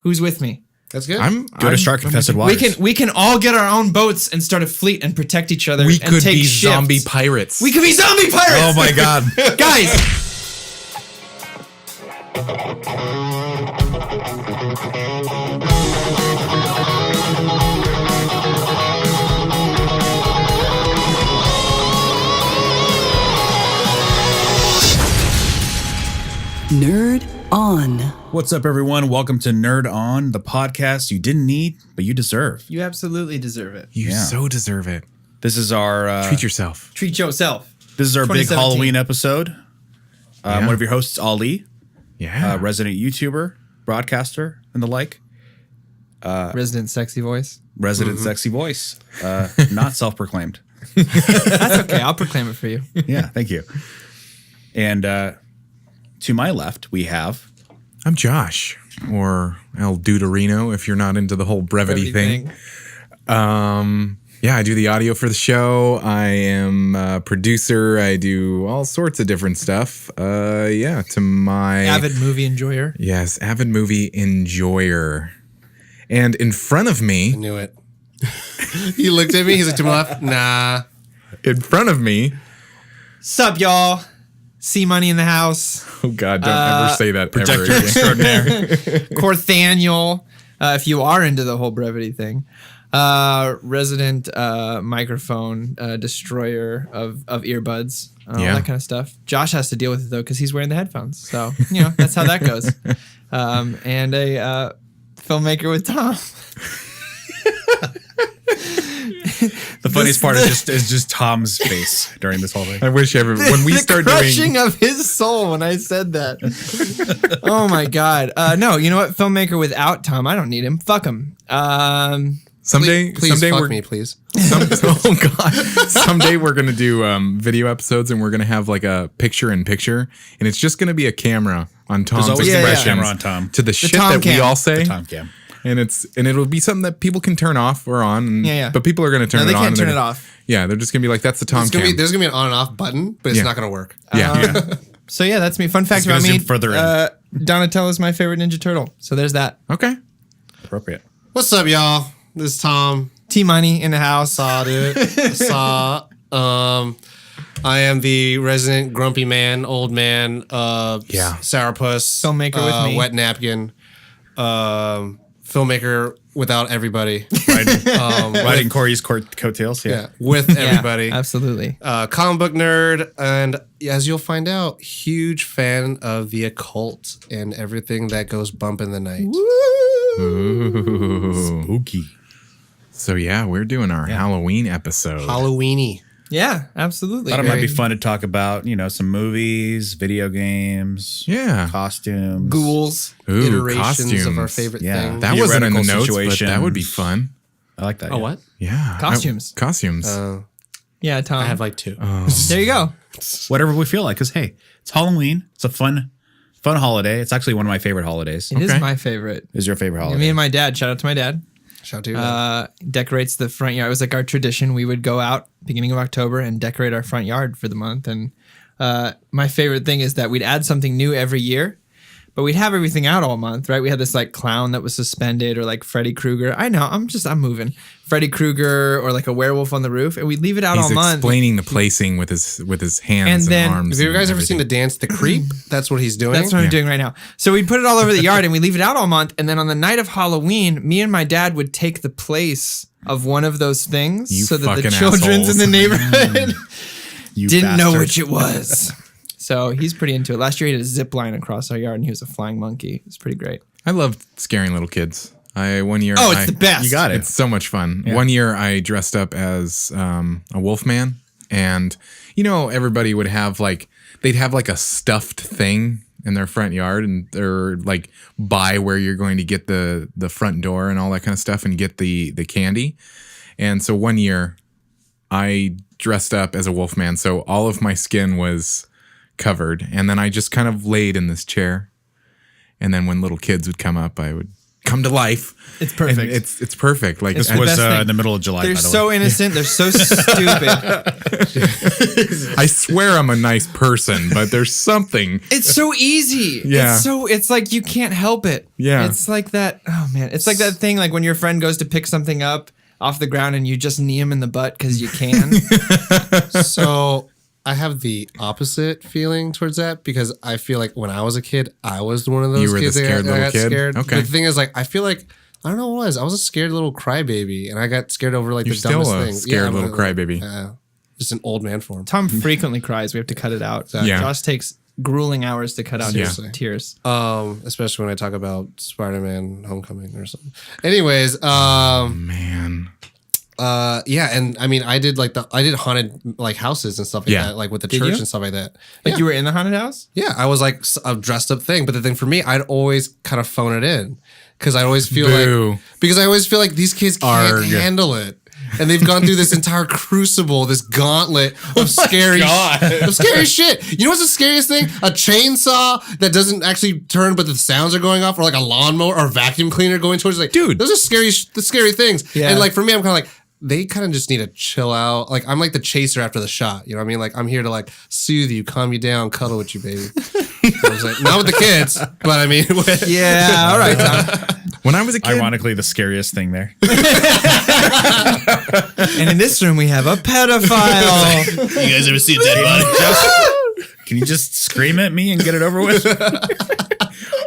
Who's with me? That's good. Go to shark-infested waters. We can all get our own boats and start a fleet and protect each other. We and could take be shifts. zombie pirates. We could be zombie pirates. Oh my god. Guys. Nerd On. What's up, everyone? Welcome to Nerd On, the podcast you didn't need, but you deserve. You absolutely deserve it. You so deserve it. This is our... Treat yourself. Treat yourself. This is our big 2017. Halloween episode. One of your hosts, Ali, Yeah. resident YouTuber, broadcaster, and the like. Resident sexy voice. Resident sexy voice. Not self-proclaimed. That's okay. I'll proclaim it for you. Yeah, thank you. And to my left, we have... I'm Josh, or El Duderino if you're not into the whole brevity thing. Yeah, I do the audio for the show. I am a producer. I do all sorts of different stuff. To my... Avid movie enjoyer. Yes, avid movie enjoyer. And in front of I me... knew it. He looked at me. He's like, to my left? Nah. In front of me... Sup, y'all? C-Money in the house. Oh, God, don't ever say that ever Protector again. extraordinaire. Corthaniel, if you are into the whole brevity thing. Resident microphone destroyer of earbuds. All that kind of stuff. Josh has to deal with it, though, because he's wearing the headphones. So, that's how that goes. And a filmmaker with Tom. The funniest part is just Tom's face during this whole thing. I wish everyone... When we The start crushing doing... of his soul when I said that. Oh, my God. No, you know what? Filmmaker without Tom. I don't need him. Fuck him. Someday fuck we're... me, please. Oh God! Someday we're gonna do video episodes, and we're gonna have like a picture-in-picture, and it's just gonna be a camera on Tom's always a expressions camera on Tom. to the shit Tom that we cam. all say, Tom Cam. and it'll be something that people can turn off or on. And, Yeah. But people are gonna turn No, it they on. can't and turn they're it gonna- off. Yeah, they're just gonna be like, "That's the Tom cam." There's going to be an on and off button, but it's Yeah. not going to work. yeah. So, yeah, that's me. Fun fact gonna about me. zoom further in. Donatello's my favorite Ninja Turtle. So, there's that. Okay. Appropriate. What's up, y'all? This is Tom. T-Money in the house. Saw, dude. Saw. I am the resident grumpy man, old man, sourpuss. Filmmaker with me. Wet napkin. Filmmaker without everybody. Riding Corey's coattails. Yeah, with everybody. Absolutely. Comic book nerd, and as you'll find out, huge fan of the occult and everything that goes bump in the night. Ooh. Spooky. So yeah, we're doing our Halloween episode. Halloweeny. Yeah, absolutely. Thought it might be fun to talk about, some movies, video games, Yeah. costumes, Ghouls. Ooh, Iterations costumes. of our favorite Yeah. thing. That wasn't in the Theoretical notes, but that would be situations. fun. I like that. Oh, what? Yeah. Costumes. Costumes. Yeah, Tom. I have like two. There you go. Whatever we feel like, because hey, it's Halloween. It's a fun holiday. It's actually one of my favorite holidays. It is Okay. my favorite. Is your favorite holiday? Me and my dad. Shout out to my dad. Shout out to you. Decorates the front yard. It was like our tradition. We would go out beginning of October and decorate our front yard for the month. And my favorite thing is that we'd add something new every year, but we'd have everything out all month, right? We had this like clown that was suspended, or like Freddy Krueger. I know, I'm moving. Freddy Krueger, or like a werewolf on the roof, and we'd leave it out He's all month. explaining the placing with his hands and, And then- arms. Have you and guys ever seen everything. the dance The Creep? That's what he's doing. That's what I'm doing right now. So we'd put it all over the yard and we leave it out all month. And then on the night of Halloween, me and my dad would take the place of one of those things, You so that the fucking children's in the assholes. neighborhood You didn't know bastard. which it was. So he's pretty into it. Last year he had a zip line across our yard and he was a flying monkey. It's pretty great. I love scaring little kids. It's the best. You got it. It's so much fun. One year I dressed up as a wolf man, and everybody would have they'd have a stuffed thing in their front yard, and they're like by where you're going to get the front door and all that kind of stuff and get the candy. And so one year I dressed up as a wolf man, so all of my skin was covered, and then I just kind of laid in this chair, and then when little kids would come up, I would come to life. It's perfect. And it's perfect. Like This the was best thing. in the middle of July. They're by the so way. innocent. They're so stupid. I swear I'm a nice person, but there's something. It's so easy. Yeah. It's like you can't help it. Yeah. It's like that. Oh man. It's like that thing like when your friend goes to pick something up off the ground and you just knee him in the butt because you can. So I have the opposite feeling towards that because I feel like when I was a kid, I was one of those You were the kids that scared little got kid? scared. Okay. But the thing is, like, I feel like I don't know what it was. I was a scared little crybaby, and I got scared over like You're the still dumbest a thing. scared I'm little crybaby. Just an old man form. Tom frequently cries. We have to cut it out. Yeah. Josh takes grueling hours to cut out his Seriously. tears. Especially when I talk about Spider-Man: Homecoming or something. Anyways, Man. yeah, and I mean, I did haunted like houses and stuff like Yeah. that, like with the Did church you? and stuff like that. Like you were in the haunted house? Yeah, I was like a dressed up thing, but the thing for me, I'd always kind of phone it in because I always feel like these kids can't Arg. handle it, and they've gone through this entire crucible, this gauntlet of scary, of scary shit. You know what's the scariest thing? A chainsaw that doesn't actually turn, but the sounds are going off, or like a lawnmower or a vacuum cleaner going towards. Like, Dude. those are scary things. Yeah. And like for me, I'm kind of like. They kind of just need to chill out. Like I'm like the chaser after the shot. You know what I mean? Like I'm here to like soothe you, calm you down, cuddle with you, baby. I was like, not with the kids, but I mean, with, Yeah. All right, Tom. When I was a kid, Ironically, the scariest thing there. And in this room we have a pedophile. You guys ever see a dead body? Can you just scream at me and get it over with?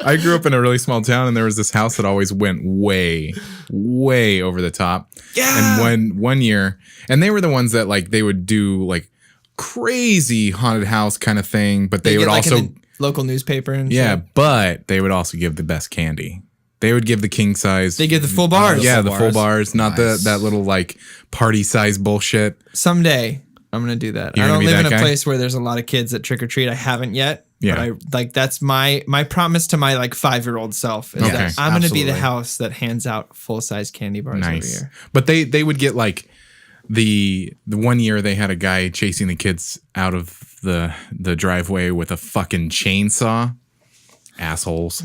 I grew up in a really small town, and there was this house that always went way, way over the top. Yeah. And one year, and they were the ones that like they would do like crazy haunted house kind of thing, but they would get, like, also in the local newspaper and yeah, shit. but they would also give the best candy. They would give the king size. They give the full bars. yeah, full the full bars. bars, not that little like party size bullshit. Someday I'm gonna do that. You're I gonna don't be live in that a guy? place where there's a lot of kids that trick or treat. I haven't yet. Yeah. But I like that's my promise to my like 5-year-old self is Okay. that I'm gonna be the Absolutely. house that hands out full size candy bars Nice. every year. But they would get like the 1 year they had a guy chasing the kids out of the driveway with a fucking chainsaw. Assholes.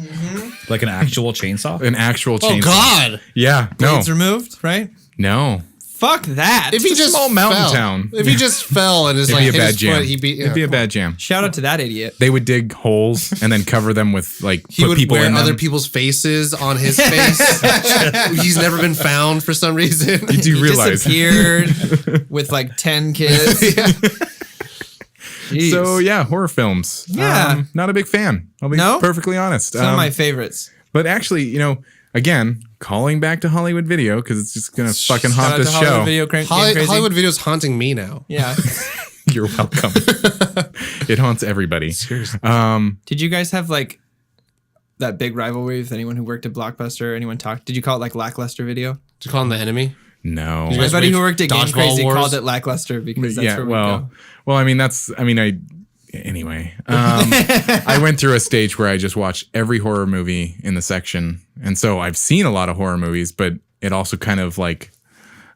Like an actual chainsaw? An actual oh chainsaw. God! Yeah. No. Blades removed, right? No. Fuck that. If he It's a just small mountain fell, town. if he just fell and his It'd like be a hit bad his jam. foot, he'd be It'd be a bad jam. Shout out to that idiot. They would dig holes and then cover them with like He put would people wear in them. other people's faces on his face. He's never been found for some reason. You do He realize. disappeared with like 10 kids. Jeez. So yeah, horror films. Yeah. Not a big fan. I'll be No? perfectly honest. Some of my favorites. But actually, again, calling back to Hollywood Video because it's just gonna fucking Shout haunt out this to Hollywood show. Video Game Crazy. Hollywood Video's haunting me now. Yeah. You're welcome. It haunts everybody. Seriously. Did you guys have like that big rivalry with anyone who worked at Blockbuster? Anyone talk? Did you call it like lackluster video? Did you call him the enemy? No. You My guys buddy wage who worked at Game dodgeball Crazy wars? called it lackluster because that's Yeah. where we go. Well. Anyway, I went through a stage where I just watched every horror movie in the section, and so I've seen a lot of horror movies, but it also kind of like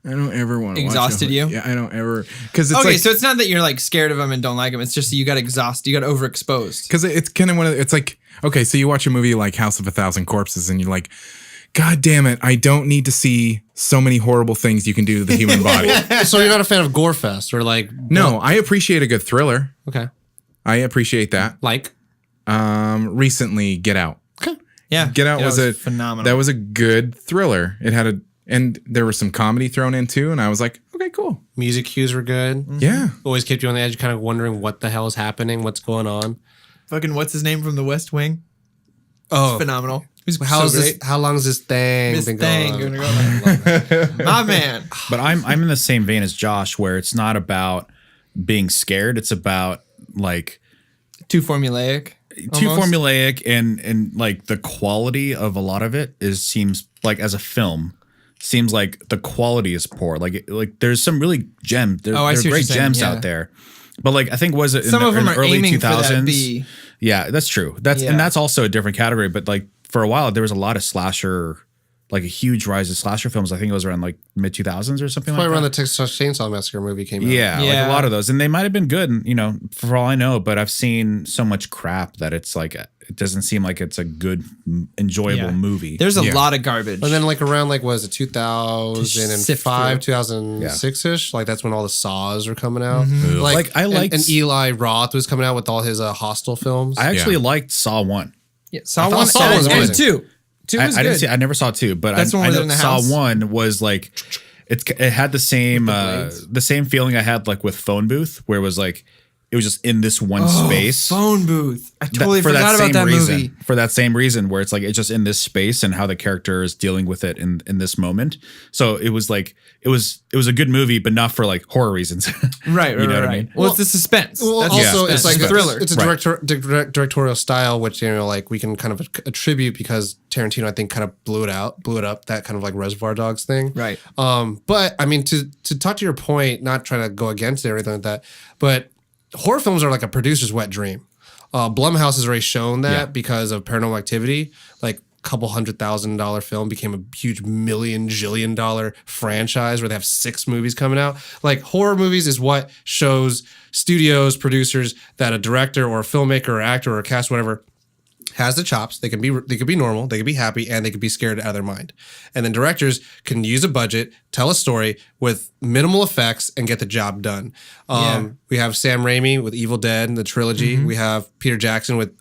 I don't ever want to Exhausted you? Yeah, I don't ever because it's Okay, like so it's not that you're like scared of them and don't like them. It's just that you got exhausted. You got overexposed. because it's kind of one of it's like okay, so you watch a movie like House of a Thousand Corpses, and you're like, God damn it, I don't need to see so many horrible things you can do to the human body. So you're not a fan of Gorefest or like No, I appreciate a good thriller. Okay. I appreciate that. Like Recently, Get Out. Yeah, Get Out was a phenomenal. That was a good thriller. It had and there was some comedy thrown in too, and I was like, okay, cool. music cues were good. Yeah. Always kept you on the edge, kind of wondering what the hell is happening, what's going on. fucking what's his name from The West Wing? Oh, Phenomenal. how long is this thing This been thing going gonna on? go my man. But I'm in the same vein as Josh, where it's not about being scared. It's about like Too formulaic. too almost. formulaic and like the quality of a lot of it seems like as a film seems like the quality is poor. Like there's some really gems. There Oh, I are see what great you're saying, gems yeah. out there. But like I think was it in Some the, of them in the are early aiming 2000s? for that B. Yeah, that's true. Yeah. And that's also a different category. But like for a while there was a lot of slasher, like a huge rise of slasher films. I think it was around like mid 2000s or something like Probably that. around the Texas Chainsaw Massacre movie came out. Yeah, like Yeah. a lot of those, and they might have been good, for all I know. But I've seen so much crap that it's like it doesn't seem like it's a good, enjoyable movie. There's a lot of garbage. And then like around like was it sift 2005, 2006 ish? Like that's when all the Saws were coming out. Like, I liked- and Eli Roth was coming out with all his Hostel films. I actually liked Saw 1. Yeah, Saw I thought 1 Saw was and amazing. 2. 2 was I good. didn't see. I never saw 2, but That's when I we were know in the Saw house. 1 was like it had the same the same feeling I had like with Phone Booth, where it was like it was just in this one space. Phone booth. I That- totally for forgot about same that reason, movie. For that same reason, where it's like it's just in this space and how the character is dealing with it in this moment. So it was like it was a good movie, but not for like horror reasons. Right, You know what I right. mean? Well, it's the suspense. Well, That's also the it's like suspense. a thriller. It's a Right. directorial style, which like we can kind of attribute because Tarantino, I think, kind of blew it up. That kind of like Reservoir Dogs thing, Right. But I mean, to talk to your point, not trying to go against it or anything like that, but horror films are like a producer's wet dream. Blumhouse has already shown that because of Paranormal Activity, like. Couple $100,000 film became a huge $1,000,000,000 franchise where they have 6 movies coming out. Like horror movies is what shows studios, producers that a director or a filmmaker or actor or a cast, whatever, has the chops. They could be normal, they could be happy, and they could be scared out of their mind. And then directors can use a budget, tell a story with minimal effects, and get the job done. We have Sam Raimi with Evil Dead, the trilogy. We have Peter Jackson with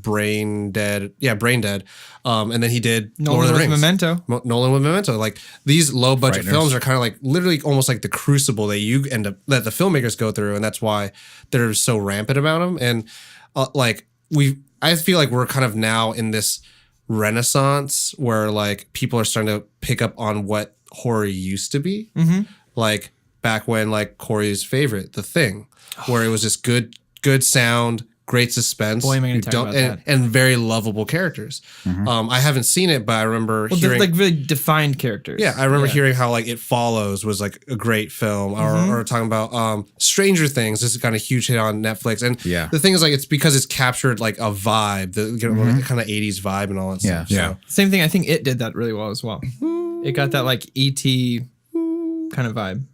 Brain Dead. Yeah, Brain Dead. And then he did Lord of the Rings. Memento. Nolan with Memento. Like these low budget Frighteners. films are kind of like literally almost like the crucible that that the filmmakers go through, and that's why they're so rampant about them. And I feel like we're kind of now in this renaissance where like people are starting to pick up on what horror used to be. Like back when like Corey's favorite, The Thing, where it was just good sound, great suspense. Boy, am I gonna You talk don't- about and, that. and very lovable characters. I haven't seen it, but I remember Well, hearing they're like really defined characters. I remember hearing how like It Follows was like a great film, or talking about Stranger Things. This is kind of huge hit on Netflix, and the thing is like it's because it's captured like a vibe, the kind of 80s vibe and all that stuff. Yeah. So, Same thing. I think it did that really well as well. It got that like E.T. kind of vibe.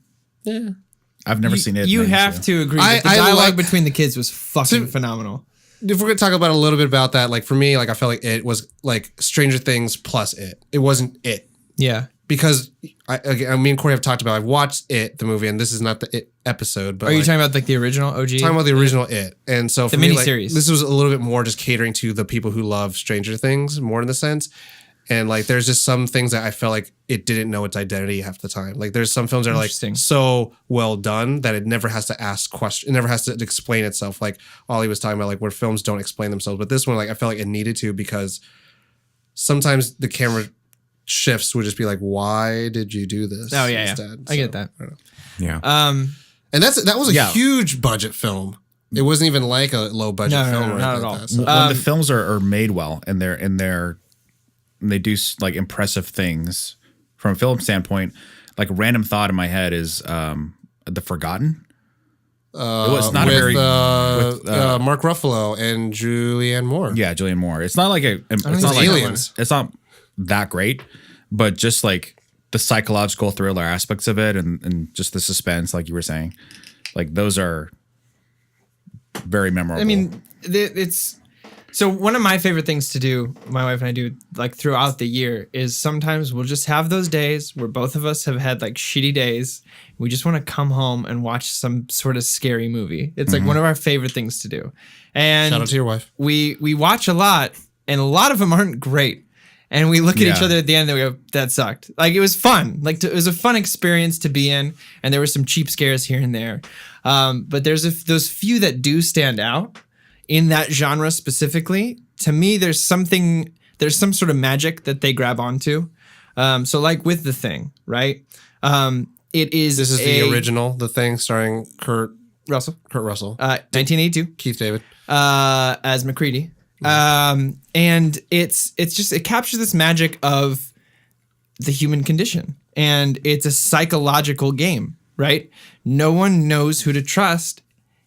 I've never seen it. You maybe, have so. to agree I- that the I dialogue like- between the kids was fucking phenomenal. if we're gonna talk about a little bit about that, like for me, like I felt like it was like Stranger Things plus it. It wasn't it. Yeah. Because me and Corey have talked about. I've watched it, the movie, and this is not the it episode. But Are you talking about like the original OG? talking about the original It? And so for The me, like, miniseries. this was a little bit more just catering to the people who love Stranger Things more in the sense. And like, there's just some things that I felt like it didn't know its identity half the time. Like, there's some films that are like Interesting. so well done that it never has to ask questions. It never has to explain itself. Like Ollie was talking about, like where films don't explain themselves. But this one, like, I felt like it needed to because sometimes the camera shifts would just be like, why did you do this? Oh yeah, instead? I get that. Yeah. And that was a Yeah. huge budget film. It wasn't even like a low budget No, no, film no, or not anything at like all. that. So- When the films are made well and they do like impressive things from a film standpoint, like random thought in my head is The Forgotten. It was not with, a very Mark Ruffalo and Julianne Moore. Julianne Moore. It's not like it's not like Aliens. It's not that great, but just like the psychological thriller aspects of it and just the suspense, like you were saying, like those are very memorable. I mean, it's so one of my favorite things to do, my wife and I do like throughout the year, is sometimes we'll just have those days where both of us have had like shitty days. We just want to come home and watch some sort of scary movie. It's like one of our favorite things to do. And Shout out to your wife. we watch a lot, and a lot of them aren't great. And we look at each Yeah. other at the end and we go, that sucked. Like, it was fun. Like, it was a fun experience to be in. And there were some cheap scares here and there. But there's those few that do stand out in that genre specifically. To me, there's some sort of magic that they grab onto. So like with The Thing, right? This This is the original, The Thing, starring Kurt Russell, Russell, 1982. Keith David. As McCready. And it captures this magic of the human condition, and it's a psychological game, right? No one knows who to trust,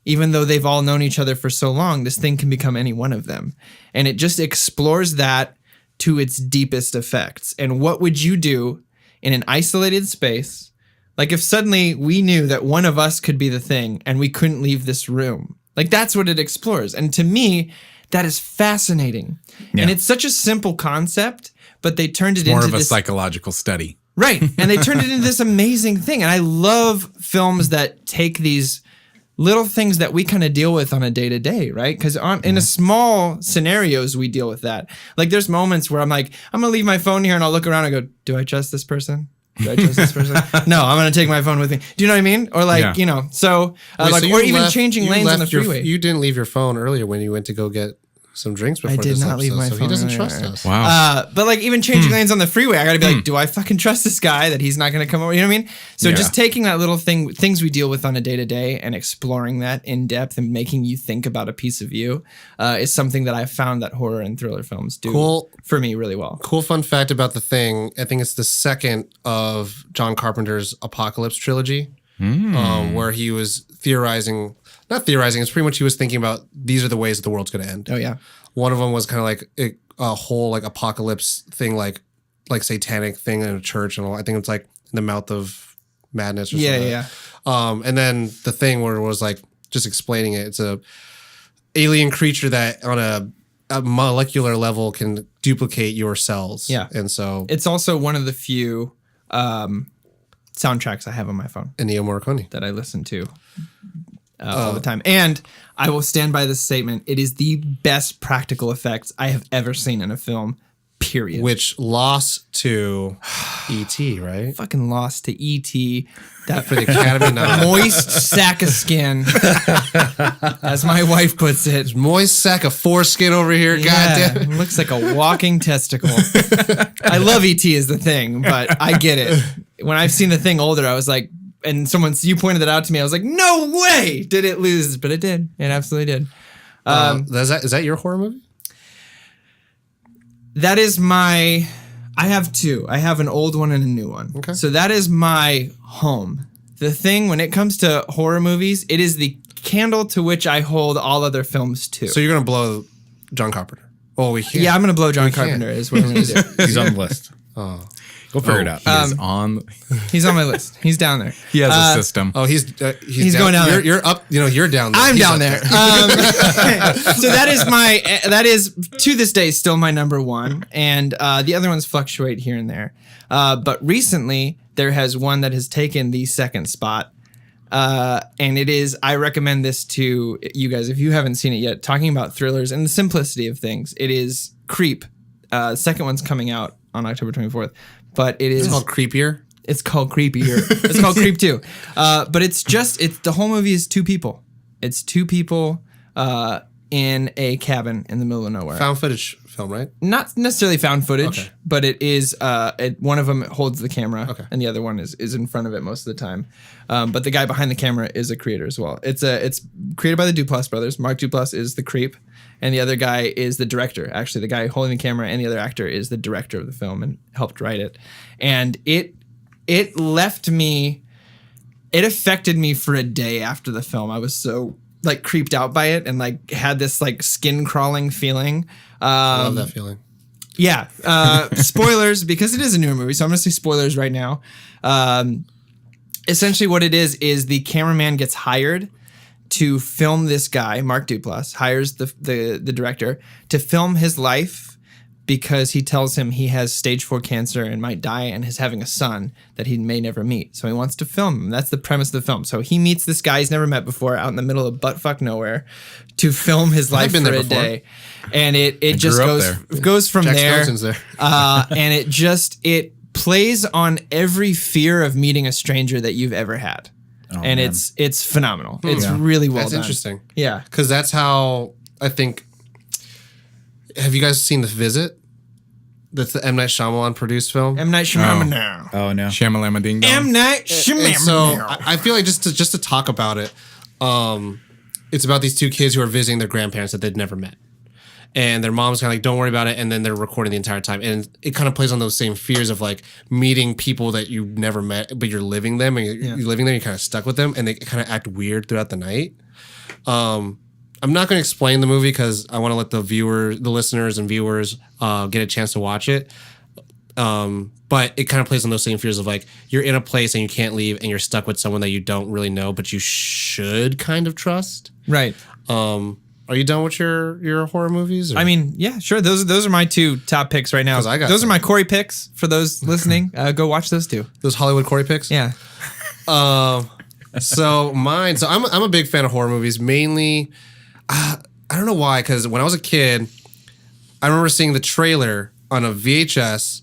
even though they've all known each other for so long. This thing can become any one of them, and it just explores that to its deepest effects. And what would you do in an isolated space? Like if suddenly we knew that one of us could be the thing and we couldn't leave this room. Like that's what it explores. And to me, that is fascinating. And it's such a simple concept, but they turned it More into of a this psychological study. right. And they turned it into this amazing thing. And I love films that take these little things that we kind of deal with on a day to day, right? Because in a small scenarios, we deal with that. Like there's moments where I'm like, I'm going to leave my phone here and I'll look around and go, do I trust this person? Do I trust this person? No, I'm going to take my phone with me. Do you know what I mean? Or like, so, Wait, like, so or you even left- changing you lanes on the left your- freeway. You didn't leave your phone earlier when you went to go get some drinks before did this not leave episode, my so phone he doesn't earlier. trust us. Wow. But like even changing lanes on the freeway, I got to be like, do I fucking trust this guy that he's not going to come over? You know what I mean? So just taking that little things we deal with on a day to day and exploring that in depth and making you think about a piece of you is something that I've found that horror and thriller films do for me really well. Cool fun fact about The Thing. I think it's the second of John Carpenter's Apocalypse trilogy, where he was not theorizing, it's pretty much he was thinking about these are the ways that the world's going to end. Oh yeah. One of them was kind of like a whole like apocalypse thing, like satanic thing in a church, and all. I think it's like in the mouth of madness or something. Yeah. And then The Thing where it was like just explaining it. It's a alien creature that on a molecular level can duplicate your cells. Yeah. And so It's also one of the few soundtracks I have on my phone Ennio Morricone. that I listen to all the time. And I will stand by this statement. It is the best practical effects I have ever seen in a film, period. Which lost to E.T., right? Fucking lost to E.T. That For the Academy nom. moist sack of skin, as my wife puts it. Moist sack of foreskin over here. Yeah, Goddamn. looks like a walking testicle. I love E.T. is the thing, but I get it. When I've seen the thing older, I was like, and you pointed that out to me. I was like, no way did it lose, but it did. It absolutely did. Is that your horror movie? That is I have two. I have an old one and a new one. Okay. So that is my home. The thing, when it comes to horror movies, it is the candle to which I hold all other films to. So you're going to blow John Carpenter. Oh, we can't. yeah, I'm going to blow John We can't. Carpenter is what I'm going to do. He's on the list. We'll figure it out. He is on. He's on my list. He's down there. He has a system. Oh, he's going down there. You're up. You're down there. I'm He's down up there. So that is to this day still my number one, and the other ones fluctuate here and there. But recently there has one that has taken the second spot, and it is. I recommend this to you guys if you haven't seen it yet. Talking about thrillers and the simplicity of things, it is Creep. The second one's coming out on October 24th, but it is It's called Creepier. It's called Creepier. It's called Creep 2. But the whole movie is two people. It's two people in a cabin in the middle of nowhere. Found footage film, right? Not necessarily found footage, Okay. but it is. One of them holds the camera, Okay. and the other one is in front of it most of the time. But the guy behind the camera is a creator as well. It's created by the Duplass brothers. Mark Duplass is the creep, and the other guy is the director. Actually, the guy holding the camera and the other actor is the director of the film and helped write it. And it left me. It affected me for a day after the film. I was so like creeped out by it and like had this like skin crawling feeling. I love that feeling. Yeah. Spoilers, because it is a newer movie, so I'm going to say spoilers right now. Essentially what it is the cameraman gets hired to film this guy, Mark Duplass, hires the director to film his life because he tells him he has stage 4 cancer and might die and is having a son that he may never meet. So he wants to film him. That's the premise of the film. So he meets this guy he's never met before out in the middle of buttfuck nowhere to film his life been for there a before. day. And it just grew up goes from Jack there. Skellington's there. And it plays on every fear of meeting a stranger that you've ever had. And man. it's phenomenal. It's really well That's done. interesting. Yeah. Because that's how I think. Have you guys seen The Visit? That's the M. Night Shyamalan produced film. M. Night Shyamalan now. Oh no. Shamalama Ding Dong. M. Night And Shyamalan. so I feel like just to talk about it, it's about these two kids who are visiting their grandparents that they'd never met. And their mom's kind of like, don't worry about it. And then they're recording the entire time. And it kind of plays on those same fears of like meeting people that you never met, but you're living them and you're living there, you're kind of stuck with them. And they kind of act weird throughout the night. I'm not going to explain the movie because I want to let the listeners and viewers get a chance to watch it. But it kind of plays on those same fears of like, you're in a place and you can't leave and you're stuck with someone that you don't really know, but you should kind of trust. Right. Are you done with your horror movies? Or? I mean, yeah, sure. Those are my 2 top picks right now. 'Cause I got those some. are my Corey picks for those listening. Go watch those 2. those Hollywood Corey picks. Yeah. So mine. So I'm a big fan of horror movies. Mainly, I don't know why. Because when I was a kid, I remember seeing the trailer on a VHS,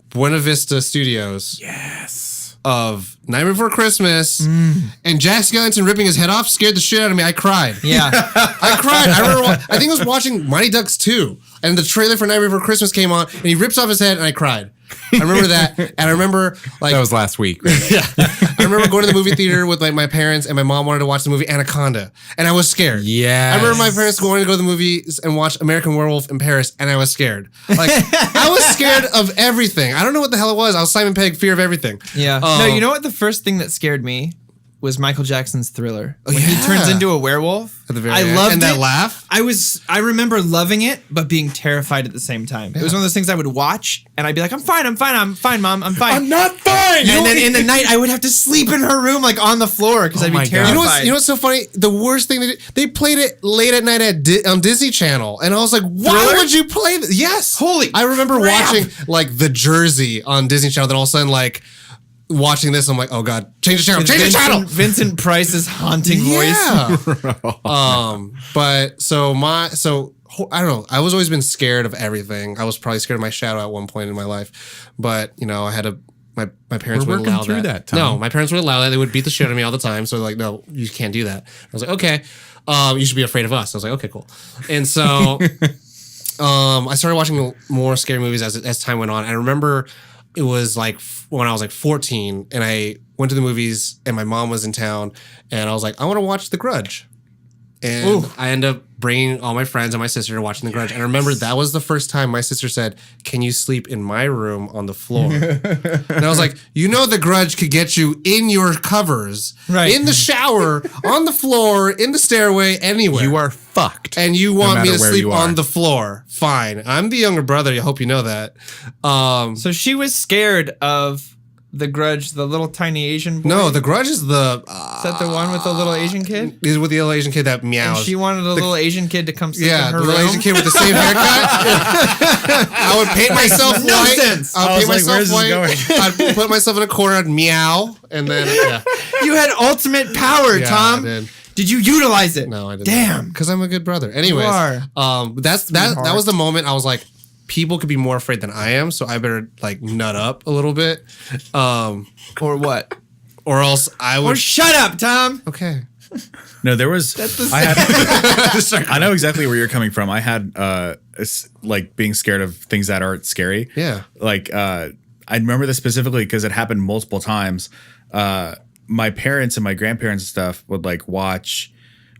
Buena Vista Studios. Yes. Of Nightmare Before Christmas, and Jack Skellington ripping his head off scared the shit out of me. I cried. Yeah. I cried. I remember. I think I was watching Mighty Ducks 2, and the trailer for Nightmare Before Christmas came on, and he rips off his head, and I cried. I remember that, and I remember like That was last week. Right? yeah. I remember going to the movie theater with like my parents, and my mom wanted to watch the movie Anaconda, and I was scared. Yes. I remember my parents going to go to the movies and watch American Werewolf in Paris, and I was scared. Like I was scared of everything. I don't know what the hell it was. I was Simon Pegg, fear of everything. Yeah. No, you know what? The first thing that scared me was Michael Jackson's Thriller. When he yeah. turns into a werewolf. At the very I end. loved And it. that laugh. I remember loving it, but being terrified at the same time. It was one of those things I would watch, and I'd be like, I'm fine, Mom, I'm fine. I'm not fine. And then in the night, I would have to sleep in her room, like on the floor, because I'd my be God. terrified. You know what's so funny? The worst thing they played it late at night on Disney Channel, and I was like, "Why Thriller? would you play this?" Yes, Holy I remember crap. watching like The Jersey on Disney Channel. Then all of a sudden, like watching this, I'm like, "Oh God, change the channel! Change the channel!" Vincent Price's haunting voice. Yeah. But I don't know. I was always been scared of everything. I was probably scared of my shadow at one point in my life, but you know, I had a. My parents We're would working allow through that, Tom. No, my parents would allow that. They would beat the shit out of me all the time. So like, no, you can't do that. I was like, okay, you should be afraid of us. I was like, okay, cool. And so, I started watching more scary movies as time went on. I remember it was like when I was like 14, and I went to the movies, and my mom was in town, and I was like, I want to watch The Grudge. And I ended up bringing all my friends and my sister to watching The Grudge. And I remember that was the first time my sister said, "Can you sleep in my room on the floor?" And I was like, you know, The Grudge could get you in your covers, Right. in the shower, on the floor, in the stairway, anywhere. You are fucked. And you want me matter to where sleep you are. on the floor. Fine. I'm the younger brother. I hope you know that. So she was scared of The Grudge, the little tiny Asian boy. No, The Grudge is Is that the one with the little Asian kid? is with the little Asian kid that meows. And she wanted a little Asian kid to come sleep Yeah, in her the room. little Asian kid with the same haircut. I would paint myself no white. sense. I I would was paint like, myself where's this white. I'd put myself in a corner. I'd meow, and then yeah. You had ultimate power, Yeah, Tom. I did. Did you utilize it? No, I didn't. Damn. because I'm a good brother. Anyways, are. that was the moment I was like, people could be more afraid than I am, so I better like nut up a little bit, Or what? or else I Or would. shut up, Tom. Okay. No, there was. I had. I know exactly where you're coming from. I had like being scared of things that aren't scary. Yeah. Like I remember this specifically because it happened multiple times. My parents and my grandparents and stuff would like watch.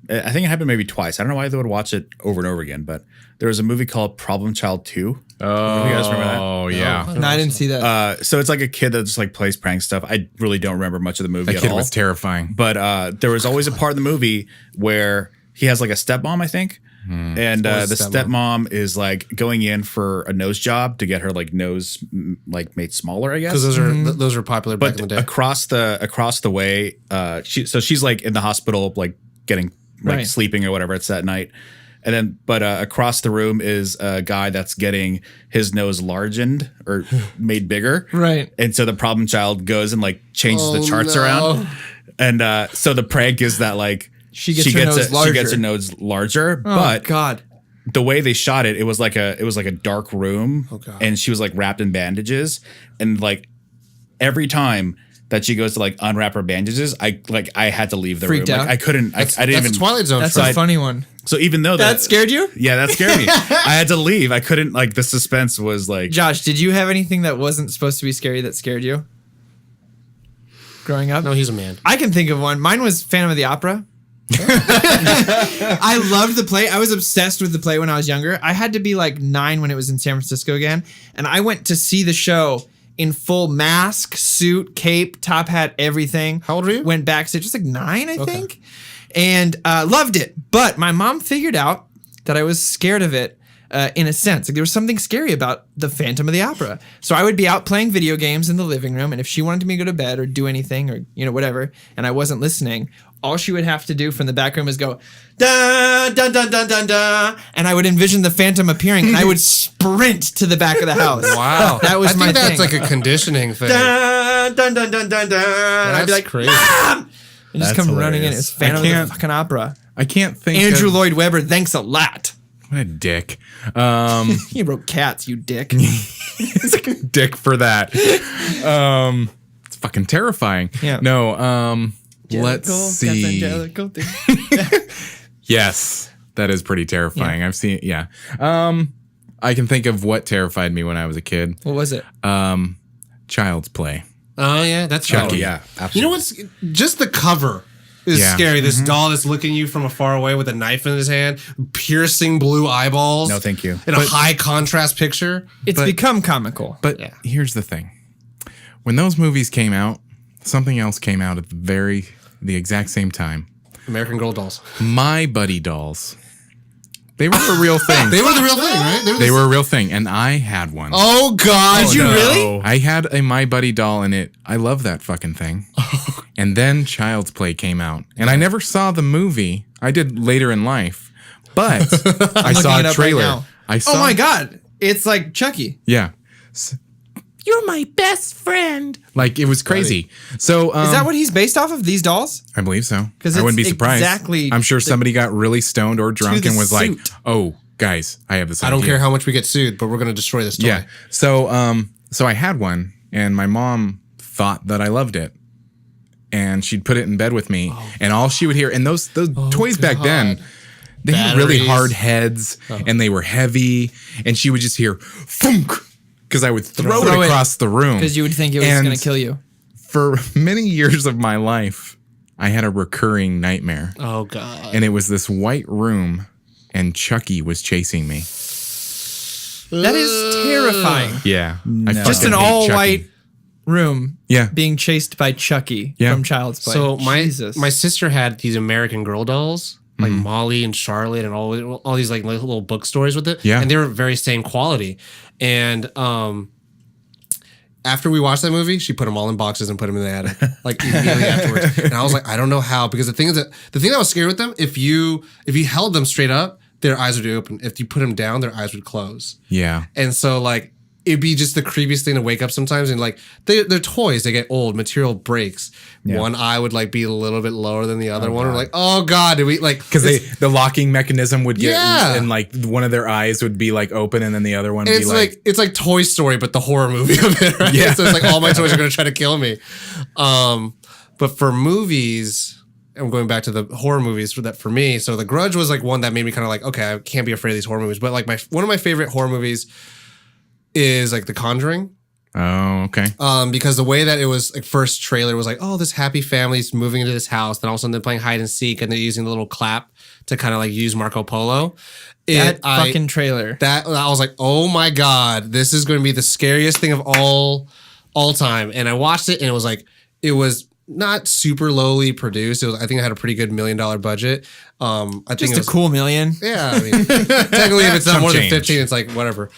I think it happened maybe twice. I don't know why they would watch it over and over again, but there was a movie called Problem Child 2. You guys remember that? Oh yeah. No, I didn't see that. So it's like a kid that just like plays prank stuff. I really don't remember much of the movie That at kid all. was terrifying. But there was always a part of the movie where he has like a stepmom, I think. And the What is stepmom is like going in for a nose job to get her like nose like made smaller, I guess. Because those were popular back But in the day. across the way, she's like in the hospital, like getting like Right. sleeping or whatever. It's that night, and then across the room is a guy that's getting his nose largened or made bigger, Right. And so the problem child goes and like changes the charts no. around, and so the prank is that like She gets her nose she gets her larger. nose larger, Oh, but God. the way they shot it, it was like a dark room, God. and she was like wrapped in bandages, and like every time that she goes to like unwrap her bandages, I had to leave the Freaked room. out? Like, I couldn't. I didn't That's even. a Twilight Zone. That's trope. a funny one. So even though That scared you? yeah, that scared me. I had to leave. I couldn't. Like the suspense was like. Josh, did you have anything that wasn't supposed to be scary that scared you? Growing up? No, he's a man. I can think of one. Mine was Phantom of the Opera. I loved the play. I was obsessed with the play when I was younger. I had to be like 9 when it was in San Francisco again. And I went to see the show in full mask, suit, cape, top hat, everything. How old were you? Went backstage, just like 9, I think. And loved it. But my mom figured out that I was scared of it. In a sense, like there was something scary about the Phantom of the Opera. So I would be out playing video games in the living room, and if she wanted me to go to bed or do anything or whatever, and I wasn't listening, all she would have to do from the back room is go, dun, dun, dun, dun, dun, dun, and I would envision the Phantom appearing, and I would sprint to the back of the house. Wow. That was my I think that's thing. like a conditioning thing. Dun, dun, dun, dun, dun, dun. I'd be like, crazy. Mom! And just That's come running in. hilarious. It's Phantom of can't- the fucking opera. I can't think. Andrew of, Lloyd Webber, thanks a lot. What a dick. He wrote Cats, you dick. It's like a dick for that. It's fucking terrifying. Yeah. No. Let's see. Angelical thing. Yes, that is pretty terrifying. I've seen. Yeah. I can think of what terrified me when I was a kid. What was it? Child's Play. Oh yeah, that's Oh, Chucky. yeah, absolutely. You know what's just the cover is Yeah. scary. This doll that's looking at you from afar away with a knife in his hand, piercing blue eyeballs. No, thank you. In a high contrast picture. It's become comical. But here's the thing: when those movies came out, something else came out at the exact same time. American Girl dolls. My Buddy dolls. They were a real thing. They were the real thing, right? They were a real thing, and I had one. Oh God! Did you really? I had a My Buddy doll in it. I love that fucking thing. And then Child's Play came out. And I never saw the movie. I did later in life. But I saw Looking it a up trailer. right now. I saw Oh my God. It's like Chucky. Yeah. You're my best friend. Like it was crazy. So Is that what he's based off of, these dolls? I believe so. 'Cause I wouldn't be it's surprised. exactly I'm sure somebody got really stoned or drunk the and was like, suit. "Oh, guys, I have this I don't idea." care how much we get sued, but we're gonna destroy this toy. Yeah. So I had one, and my mom thought that I loved it, and she'd put it in bed with me, and all she would hear, and those toys back then, they had really Batteries. hard heads, and they were heavy, and she would just hear funk because I would throw Throw it it. across the room Because you would think it was And going to kill you. For many years of my life, I had a recurring nightmare, Oh God. and it was this white room, and Chucky was chasing me. That is terrifying. Yeah, Just an all-white room Yeah. being chased by Chucky Yeah. from Child's Play. So Jesus. my sister had these American Girl dolls, like Molly and Charlotte, and all these like little book stories with it. Yeah. and they were very same quality. And after we watched that movie, she put them all in boxes and put them in the attic, like immediately afterwards. And I was like, I don't know how, because the thing that was scary with them, if you held them straight up, their eyes would be open. If you put them down, their eyes would close. Yeah. And so like it'd be just the creepiest thing to wake up sometimes, and like they're toys, they get old, material breaks. Yeah. One eye would like be a little bit lower than the other one. We're like, oh God, did we like Because the locking mechanism would get, Yeah. and like one of their eyes would be like open, and then the other one would and be it's like Toy Story, but the horror movie of it, right? Yeah. So it's like all my toys are gonna try to kill me. But for movies, I'm going back to the horror movies for me. So The Grudge was like one that made me kind of like, okay, I can't be afraid of these horror movies. But like one of my favorite horror movies is like The Conjuring. Oh, okay. Because the way that it was like first trailer was like, oh, this happy family's moving into this house. Then all of a sudden they're playing hide and seek, and they're using the little clap to kind of like use Marco Polo. that fucking trailer. I was like, oh my God, this is going to be the scariest thing of all time. And I watched it, and it was not super lowly produced. I think it had a pretty good $1 million budget. I think Just it was a cool million. yeah, I mean, technically, if it's not Some more change. than 15, it's like whatever.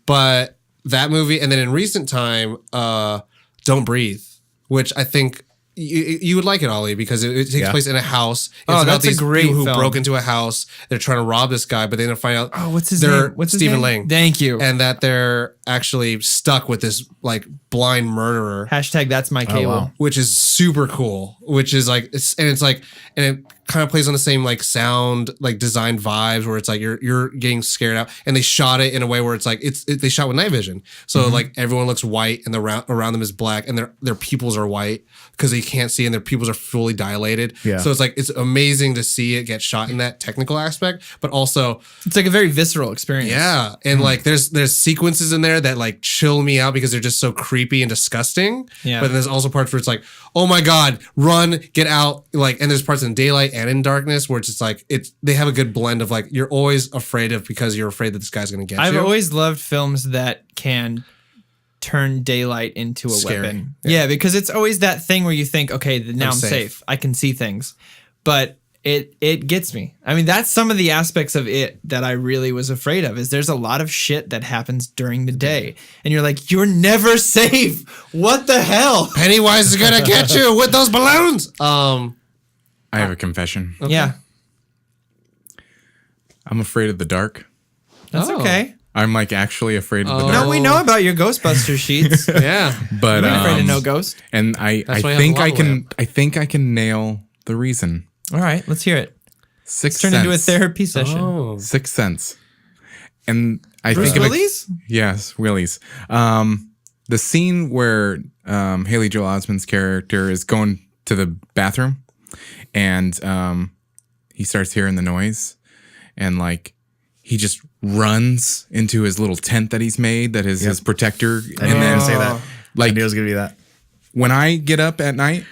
But that movie, and then in recent time, Don't Breathe, which I think you would like it, Ollie, because it takes Yeah. place in a house. It's Oh, about that's a these great people who film. broke into a house. They're trying to rob this guy, but they don't find out. Oh, what's his they're name? What's his Stephen name? Lang. Thank you. And that they're actually stuck with this like blind murderer, Hashtag that's my cable. wow. which is super cool. Which is like and it kind of plays on the same like sound like design vibes where it's like you're getting scared out, and they shot it in a way where it's like they shot with night vision, so like everyone looks white and around them is black, and their pupils are white because they can't see, and their pupils are fully dilated. Yeah. So it's amazing to see it get shot in that technical aspect, but also It's like a very visceral experience. yeah, and like there's sequences in there that like chill me out because they're just so creepy and disgusting. Yeah. But then there's also parts where it's like, oh my God, run, get out. Like, and there's parts in daylight and in darkness where it's just like they have a good blend of like you're always afraid of because you're afraid that this guy's gonna get I've you. always loved films that can turn daylight into a Scary. weapon. Yeah, because it's always that thing where you think, okay, now I'm safe. safe. I can see things. But it gets me. I mean, that's some of the aspects of it that I really was afraid of, is there's a lot of shit that happens during the day. And you're like, you're never safe. What the hell? Pennywise is gonna get you with those balloons. I have a confession. Yeah, I'm afraid of the dark. that's okay. I'm like actually afraid of the dark. No, we know about your Ghostbuster sheets. Yeah. But I'm afraid of no ghost. and I That's why you have think a I lava can lamp. I think I can nail the reason. All right, let's hear it. Sixth Turn Sense. into a therapy session. Oh. Sixth Sense. And I Bruce think of it- Willis? Yes, Willis. The scene where Haley Joel Osment's character is going to the bathroom and he starts hearing the noise and like he just runs into his little tent that he's made that is his protector. I didn't even say that. Like- I knew it was gonna be that. When I get up at night,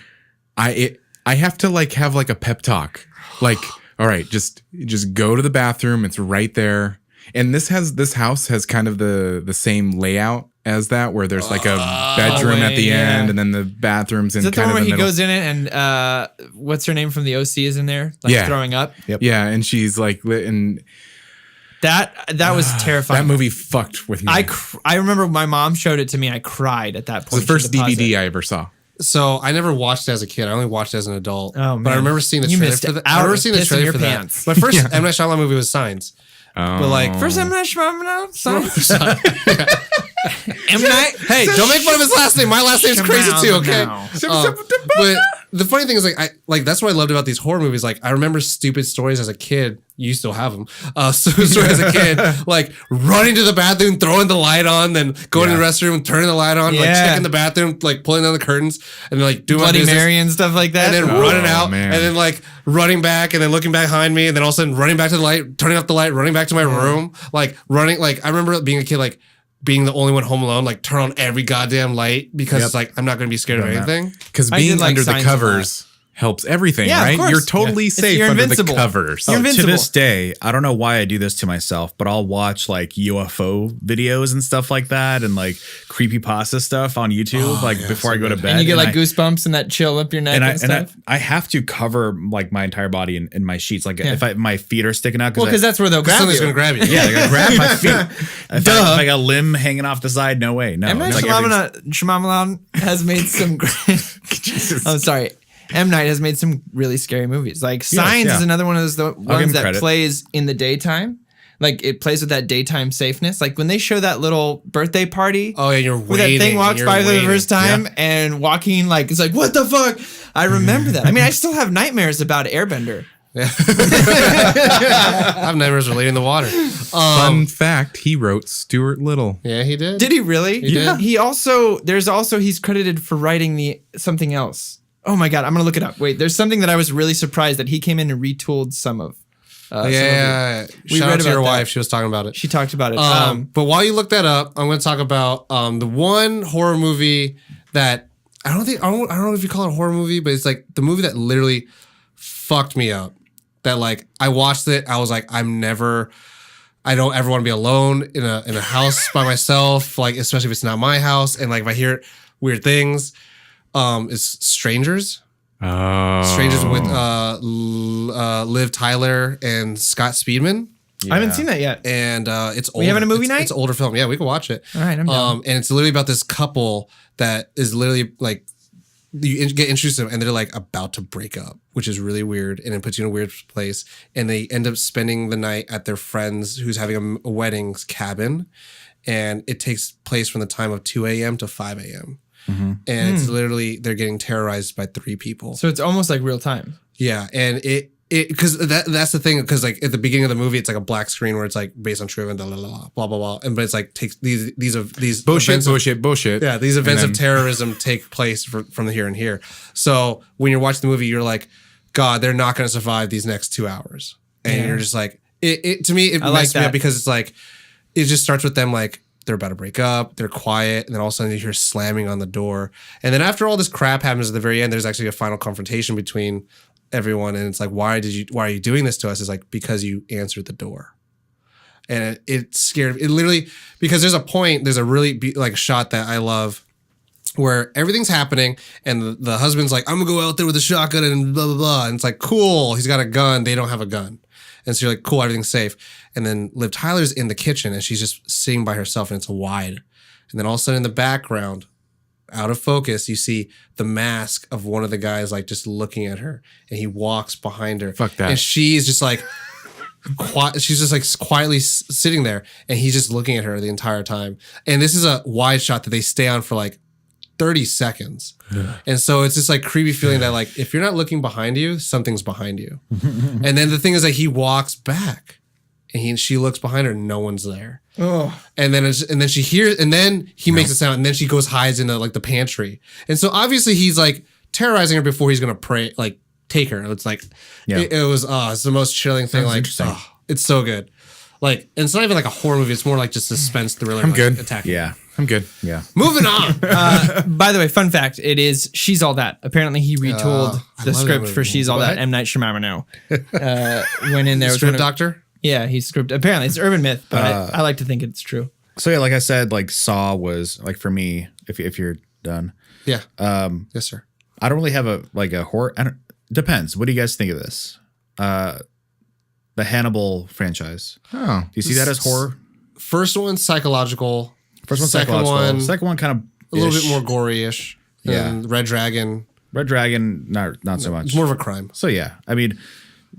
I have to like have like a pep talk. Like, all right, just go to the bathroom. It's right there. And this house has kind of the same layout as that, where there's like a bedroom at the end, and then the bathroo's in Is that the kind one of where the he middle. goes in it and what's her name from the OC is in there, like Yeah. throwing up? Yeah, and she's like, and That was terrifying. that movie fucked with me. I remember my mom showed it to me. I cried at that It's point. the first She paused DVD it. I ever saw. So I never watched it as a kid. I only watched it as an adult. Oh, But I man. remember seeing the You trailer missed for out that. I remember of seeing the pissing trailer your for pants. that. My first M. Night Shyamalan movie was Signs. But like, First M Night Shyamalan. M Night. hey, don't make fun of his last name. My last name's crazy too. Okay. Shyamalan. But the funny thing is, like that's what I loved about these horror movies. Like, I remember stupid stories as a kid. You still have them. Stupid stories as a kid, like running to the bathroom, throwing the light on, then going to the restroom, turning the light on, like Yeah. checking the bathroom, like pulling down the curtains, and like doing my Bloody business. Mary and stuff like that. And then Oh, running out, man. and then like running back, and then looking behind me, and then all of a sudden running back to the light, turning off the light, running back to my room, like running. Like I remember being a kid, like being the only one home alone, like turn on every goddamn light because it's like I'm not going to be scared of Done that. anything. Because I did being like under the Signs a covers helps everything, Yeah, of right? course. You're totally safe You're under invincible. the covers. You're To invincible. this day, I don't know why I do this to myself, but I'll watch like UFO videos and stuff like that, and like creepypasta stuff on YouTube, like before I go to bed. and you get like I- goosebumps and that chill up your neck and, stuff. I have to cover like my entire body in my sheets. Like if my feet are sticking out, Well, because that's where they'll grab Something's you. going to grab you. yeah, they're gonna grab my feet. If I got a limb hanging off the side, no way, no. M Night Like, Shyamalan has made some great. I'm sorry. M Night has made some really scary movies. Like Signs yeah. is another one of those give ones him that credit. plays in the daytime. Like it plays with that daytime safeness. Like when they show that little birthday party. Oh, yeah, you're where waiting. that thing walks you're by for the waiting. first time and walking like it's like what the fuck. I remember that. I mean, I still have nightmares about Airbender. I have nightmares relating to water. Fun fact: he wrote Stuart Little. Yeah, he did. Did he really? He did. He also he's credited for writing the something else. Oh my god, I'm gonna look it up. Wait, there's something that I was really surprised that he came in and retooled some of. Some of it. Yeah. We Shout read out to your about that. wife. She was talking about it. She talked about it. But while you look that up, I'm going to talk about the one horror movie that I don't know if you call it a horror movie, but it's like the movie that literally fucked me up. That like I watched it, I was like, I don't ever want to be alone in a house by myself, like especially if it's not my house, and like if I hear weird things. It's Strangers. Oh, Strangers with Liv Tyler and Scott Speedman. I haven't seen that yet. And it's old. We having a movie night? It's an older film. Yeah, we can watch it. All right, I'm down. And it's literally about this couple that is literally like you get introduced to them and they're like about to break up, which is really weird, and it puts you in a weird place. And they end up spending the night at their friend's who's having a wedding's cabin, and it takes place from the time of 2 a.m. to 5 a.m. And it's literally they're getting terrorized by 3 people. So it's almost like real time. Yeah, and it because that's the thing, because like at the beginning of the movie it's like a black screen where it's like based on true event, blah blah blah, and but it's like takes these bullshit, events of, yeah, these events And of then- terrorism take place from the here and here. So when you're watching the movie, you're like, God, they're not going to survive these next 2 hours, and you're just like, it to me it I like messed me that. up because it's like it just starts with them like they're about to break up, they're quiet, and then all of a sudden you hear slamming on the door, and then after all this crap happens at the very end, there's actually a final confrontation between everyone, and it's like, why are you doing this to us? It's like, because you answered the door. And it scared it literally, because there's a really like shot that I love where everything's happening and the husband's like, I'm gonna go out there with a shotgun and blah blah blah, and it's like, cool, he's got a gun, they don't have a gun, and so you're like, cool, everything's safe. And then Liv Tyler's in the kitchen and she's just sitting by herself, and it's wide, and then all of a sudden in the background out of focus, you see the mask of one of the guys like just looking at her, and he walks behind her. Fuck that. And she's just like, she's just like quietly sitting there, and he's just looking at her the entire time. And this is a wide shot that they stay on for like 30 seconds. And so it's this like creepy feeling that like, if you're not looking behind you, something's behind you. And then the thing is that he walks back and she looks behind her, no one's there. Oh. And then she hears, and then he makes a sound, and then she goes hides into like the pantry. And so obviously he's like terrorizing her before he's gonna take her. It's like it was it's the most chilling thing. Like it's so good. Like, and it's not even like a horror movie, it's more like just suspense thriller. I'm good. Attacking. Yeah. I'm good. Yeah. Moving on. By the way, fun fact: it is She's All That. Apparently, he retooled I the love that script movie. for She's All What? That. M. Night Shyamalan went in there. was Script one of- doctor. Yeah, he scripted. Apparently, it's urban myth, but I like to think it's true. So yeah, like I said, like Saw was like for me. If you're done, Yeah. Yes, sir. I don't really have a horror. Depends. What do you guys think of this? The Hannibal franchise. Oh, Do you see that as horror? First one psychological. First one Second psychological. one Second one kind of a little bit more gory-ish. Yeah. And Red Dragon. Red Dragon, not so much. It's more of a crime. So yeah, I mean,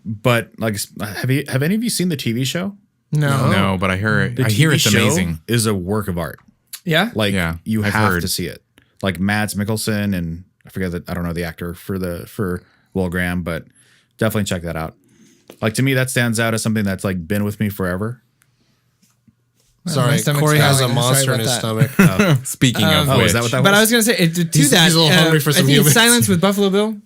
but like, have any of you seen the TV show? no, but I hear The I hear TV it's show amazing. Is a work of art. Yeah. Like Yeah, you I've have heard. to see it. Like Mads Mikkelsen and I don't know the actor for Will Graham, but definitely check that out. Like to me, that stands out as something that's like been with me forever. my Sorry, stomach's Corey has a growling. monster Sorry in his about stomach. Speaking of Oh, which, is that what that But was? I was gonna say to He's that. a little hungry for some I think it's humans. Silence with Buffalo Bill.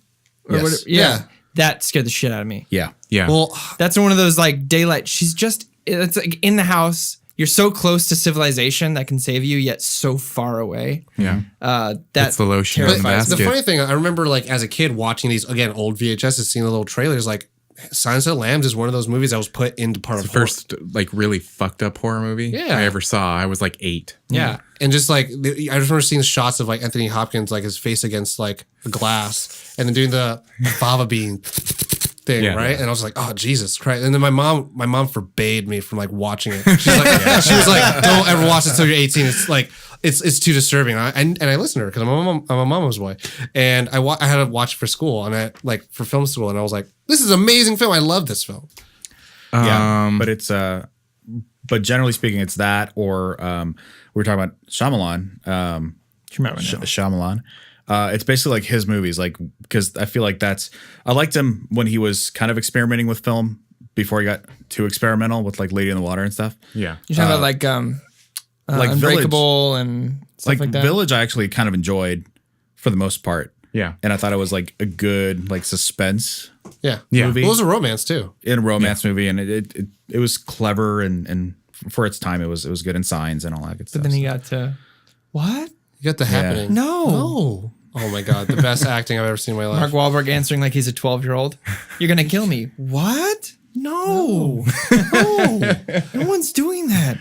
Or Yes. whatever. Yeah. That scared the shit out of me. Yeah. yeah, Well, That's one of those like daylight. She's just it's like in the house. You're so close to civilization that can save you, yet so far away. yeah, That's the lotion in the terrifies me. the basket. funny thing, I remember like as a kid watching these, again, old VHSs, seeing the little trailers, like Silence of the Lambs is one of those movies that was put into part of The first like really fucked up horror movie Yeah. I ever saw. I was like 8. Yeah. And just like, I just remember seeing shots of like Anthony Hopkins, like his face against like a glass and then doing the fava bean thing, Yeah. right? And I was like, oh, Jesus Christ. And then my mom forbade me from like watching it. She's like, she was like, don't ever watch it until you're 18. It's like, it's too disturbing. And I listened to her because I'm a mama's boy. And I had to watch it for school and for film school. And I was like, this is an amazing film. I love this film. Yeah. But it's but generally speaking, it's that or we were talking about Shyamalan. Shyamalan. It's basically like his movies, like because I feel like I liked him when he was kind of experimenting with film before he got too experimental with like Lady in the Water and stuff. Yeah, You're talking about like Unbreakable and stuff like that. Village, I actually kind of enjoyed for the most part. yeah. And I thought it was like a good like suspense Yeah. Yeah. Well, it was a romance too. in a romance movie, and it was clever and for its time it was good in signs and all that good stuff. But then he got to what? You got the happening. No. Oh my God. The best acting I've ever seen in my life. Mark Wahlberg answering like he's a 12-year-old. You're gonna kill me. What? No. No. No one's doing that.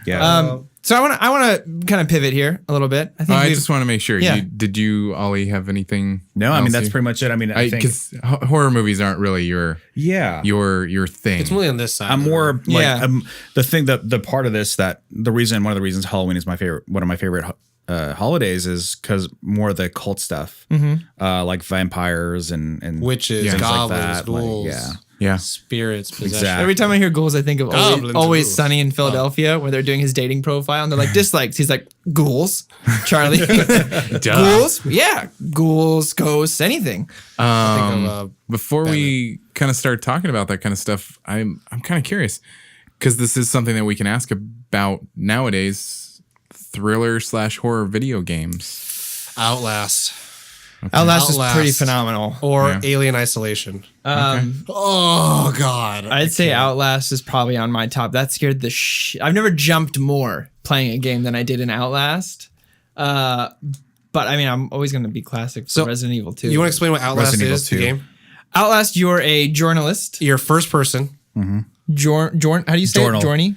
yeah. So I want to kind of pivot here a little bit. I think I we've- just want to make sure. Yeah. Did you, Ollie, have anything? No, I mean else that's you- pretty much it. I mean, I think because horror movies aren't really your yeah. thing. It's really on this side. I'm more like Yeah. the part of this that one of the reasons Halloween is one of my favorite holidays is because more of the cult stuff, like vampires and Witches, things goblins, like that. ghouls, yeah, yeah. spirits, possession. Exactly. Every time I hear ghouls, I think of Goblins Always, and Always ghouls. Sunny in Philadelphia, where they're doing his dating profile, and they're like dislikes. He's like ghouls, Charlie, ghouls, yeah, ghouls, ghosts, anything. Think of, Before we kind of start talking about that kind of stuff, I'm kind of curious because this is something that we can ask about nowadays: thriller/horror video games. Outlast Outlast is Outlast. pretty phenomenal. or Yeah. Alien Isolation. Um, Oh God. I'd say Outlast is probably on my top. That scared the I've never jumped more playing a game than I did in Outlast. But I mean, I'm always going to be classic for So, Resident Evil 2. You want to explain what Outlast Resident Evil is? The 2. game. Outlast, you're a journalist. You're first person. How do you say Journal. it?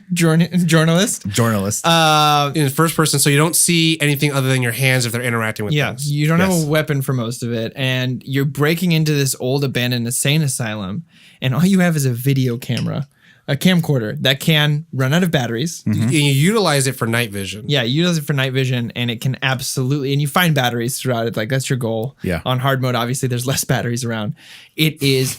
Journalist. journalist. In first person, so you don't see anything other than your hands if they're interacting with Yeah, things. you don't Yes. have a weapon for most of it, and you're breaking into this old abandoned insane asylum, and all you have is a video camera a camcorder that can run out of batteries. And you utilize it for night vision. Yeah, you use it for night vision, and it can absolutely, and you find batteries throughout it. Like, that's your goal. Yeah. On hard mode, obviously, there's less batteries around. It is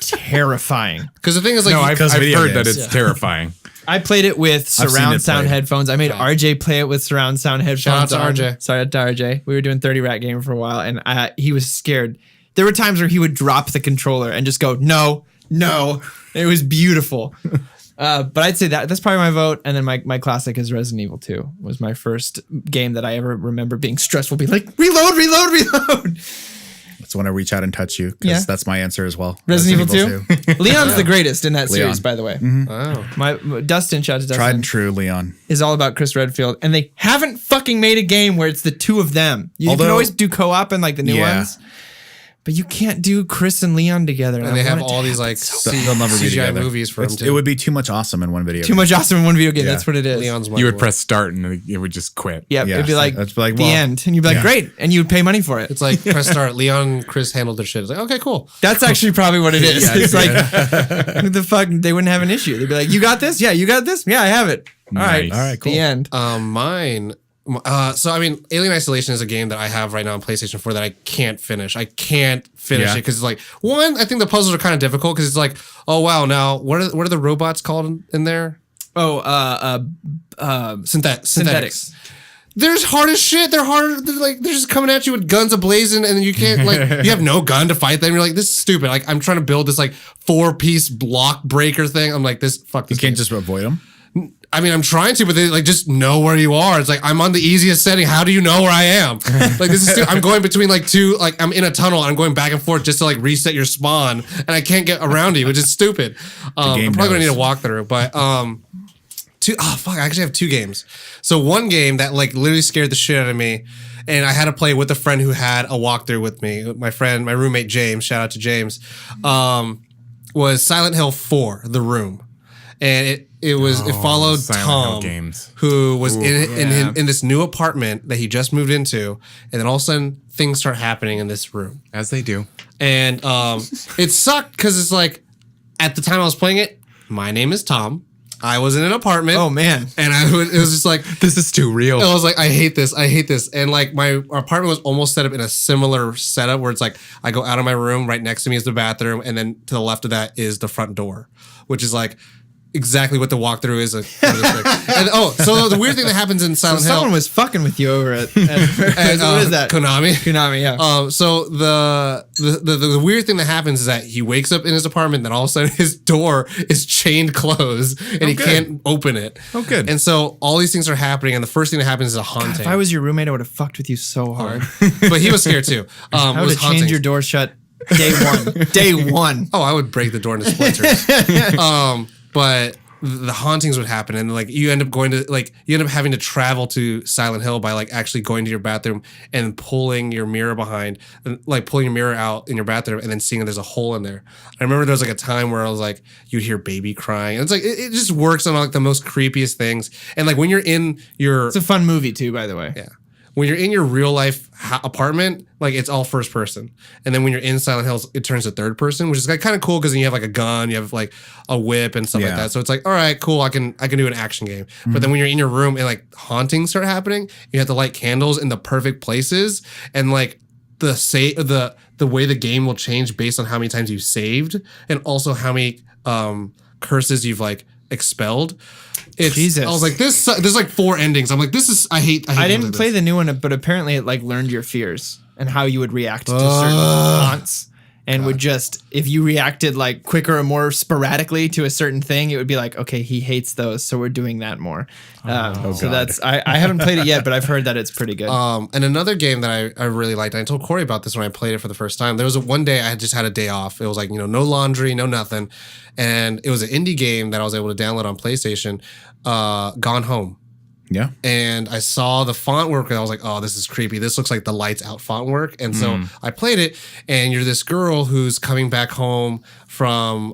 terrifying. Because the thing is, like, No, I've video heard that games. it's terrifying. I played it with seen surround it sound played. headphones. I made RJ play it with surround sound headphones. Shout out to on. RJ. Shout out to RJ. We were doing 30 Rat Gamer for a while, and he was scared. There were times where he would drop the controller and just go, no. It was beautiful. But I'd say that's probably my vote. And then my classic is Resident Evil 2. Was my first game that I ever remember being stressful, being like, reload. That's when I reach out and touch you. Because Yeah. that's my answer as well. Resident Evil 2. Leon's the greatest in that series, Leon. by the way. Oh. My Dustin, shout out to Dustin. Tried and true, Leon. Is all about Chris Redfield, and they haven't fucking made a game where it's the two of them. You can Although- always do co-op and like the new Yeah. ones, but you can't do Chris and Leon together. And they have all these like They'll never be CGI together. movies for them It too. would be too much awesome in one video. too much awesome in one video game. Yeah. That's what it is. Leon's You would Michael. press start and it would just quit. Yep, Yeah. it'd be like, It's like, the well, end, and you'd be like, yeah. great, and you would pay money for it. It's like press start. Leon and Chris handled their shit. It's like, okay, cool. That's actually probably what it is. Yeah, It's like, who the fuck? They wouldn't have an issue. They'd be like, you got this? Yeah, you got this? Yeah, I have it. All right, Nice. All right, cool. The end. Mine. So I mean, Alien Isolation is a game that I have right now on PlayStation 4 that I can't finish. I can't finish Yeah. it because it's like, one, I think the puzzles are kind of difficult because it's like, oh wow, now what are the robots called in there? Synthetics. They're hard as shit. They're hard. They're just coming at you with guns ablazing, and then you can't you have no gun to fight them. You're like, this is stupid. Like, I'm trying to build this like 4-piece block breaker thing. I'm like, this fuck. This You can't game. just avoid them. I mean, I'm trying to, but they like just know where you are. It's like, I'm on the easiest setting. How do you know where I am? Like, this is stupid. I'm going between like two, like I'm in a tunnel and I'm going back and forth just to like reset your spawn, and I can't get around you, which is stupid. I'm game probably gonna need knows. a walkthrough, but I actually have 2 games. So one game that like literally scared the shit out of me, and I had to play with a friend who had a walkthrough with me. My roommate James, shout out to James, was Silent Hill 4: The Room, and it followed Silent Hill Tom, games. who was in this new apartment that he just moved into, and then all of a sudden things start happening in this room, As they do. and it sucked because it's like at the time I was playing it, my name is Tom. I was in an apartment. Oh man. And it was just like, This is too real. I was like, I hate this. And like our apartment was almost set up in a similar setup where it's like, I go out of my room, right next to me is the bathroom, and then to the left of that is the front door, which is like exactly what the walkthrough is. And so the weird thing that happens in Silent Hill. Someone was fucking with you over at what is that? Konami. Konami, yeah. So the weird thing that happens is that he wakes up in his apartment, then all of a sudden his door is chained closed and he good. can't open it. Oh, good. And so all these things are happening, and the first thing that happens is a haunting. If I was your roommate, I would have fucked with you so hard. But he was scared too. I It would was have changed hauntings. your door shut day one. Day one. Oh, I would break the door into splinters. But the hauntings would happen, and like you end up having to travel to Silent Hill by like actually going to your bathroom and pulling your mirror pulling your mirror out in your bathroom and then seeing there's a hole in there. I remember there was like a time where I was like, you'd hear baby crying, and it's like it just works on like the most creepiest things. And like when you're in your It's a fun movie too, by the way. Yeah. When you're in your real life apartment, like it's all first person. And then when you're in Silent Hills, it turns to third person, which is like kind of cool because then you have like a gun, you have like a whip and stuff like Yeah. that. So it's like, all right, cool, I can do an action game. But then when you're in your room and like hauntings start happening, you have to light candles in the perfect places, and like the way the game will change based on how many times you've saved and also how many curses you've like expelled. Jesus. I was like, there's like 4 endings. I'm like, this is I hate I didn't play the new one, but apparently it like learned your fears and how you would react to certain haunts. And would just, if you reacted like quicker or more sporadically to a certain thing, it would be like, okay, he hates those, so we're doing that more. So that's, I haven't played it yet, but I've heard that it's pretty good. And another game that I really liked, and I told Corey about this when I played it for the first time. There was one day I just had a day off. It was like, no laundry, no nothing. And it was an indie game that I was able to download on PlayStation, Gone Home. Yeah. And I saw the font work and I was like, oh, this is creepy. This looks like the lights out font work. And so I played it, and you're this girl who's coming back home from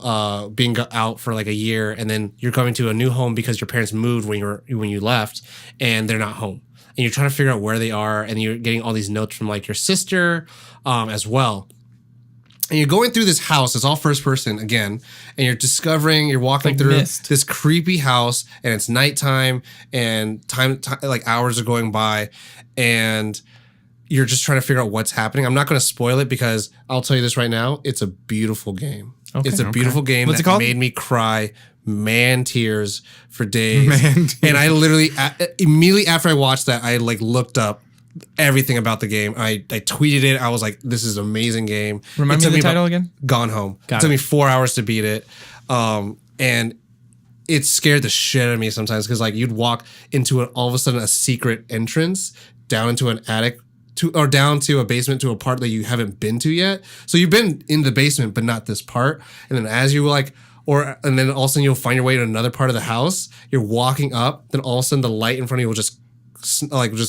being out for like a year, and then you're coming to a new home because your parents moved when you left, and they're not home. And you're trying to figure out where they are, and you're getting all these notes from like your sister as well. And you're going through this house. It's all first person again, and you're walking Like through Mist. this creepy house, and it's nighttime, and time like hours are going by, and you're just trying to figure out what's happening. I'm not going to spoil it because I'll tell you this right now. It's a beautiful game. Okay. It's a beautiful game What's that it called? made me cry man tears for days. Man tears. And I literally immediately after I watched that, I like looked up everything about the game. I tweeted it. I was like, "This is an amazing game." Remind It me took of the title about- again? Gone Home. Got It took it. me 4 hours to beat it, and it scared the shit out of me sometimes because like you'd walk into all of a sudden a secret entrance down into an attic. Or down to a basement to a part that you haven't been to yet. So you've been in the basement, but not this part. And then as you and then all of a sudden you'll find your way to another part of the house. You're walking up, then all of a sudden the light in front of you will just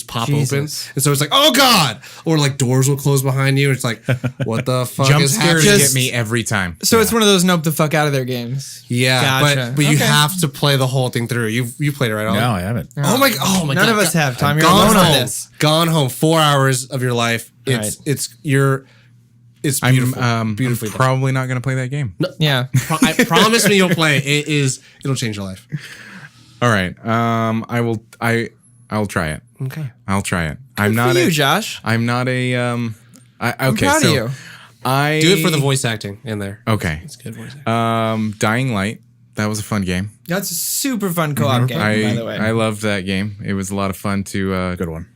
pop Jesus. open. And so it's like, oh God. Or like doors will close behind you. It's like, what the fuck Jump is scares happening? get me every time. So it's one of those nope the fuck out of their games. Yeah, Gotcha. but you Okay. have to play the whole thing through. You played it right? Ollie? No, I haven't. Oh my God. None of us have. Tom, you're Gone alone home. on this. Gone home. 4 hours of your life. Right. It's beautiful. I'm Beautifully done. probably not going to play that game. Yeah. I promise me you'll play. It'll change your life. All right. I'll try it. Okay. I'll try it. For you, Josh. I'm not a okay. I'm proud so of you. I Do it for the voice acting in there. Okay. It's good voice acting. Dying Light. That was a fun game. That's a super fun co-op game, by the way. I loved that game. It was a lot of fun to Good one.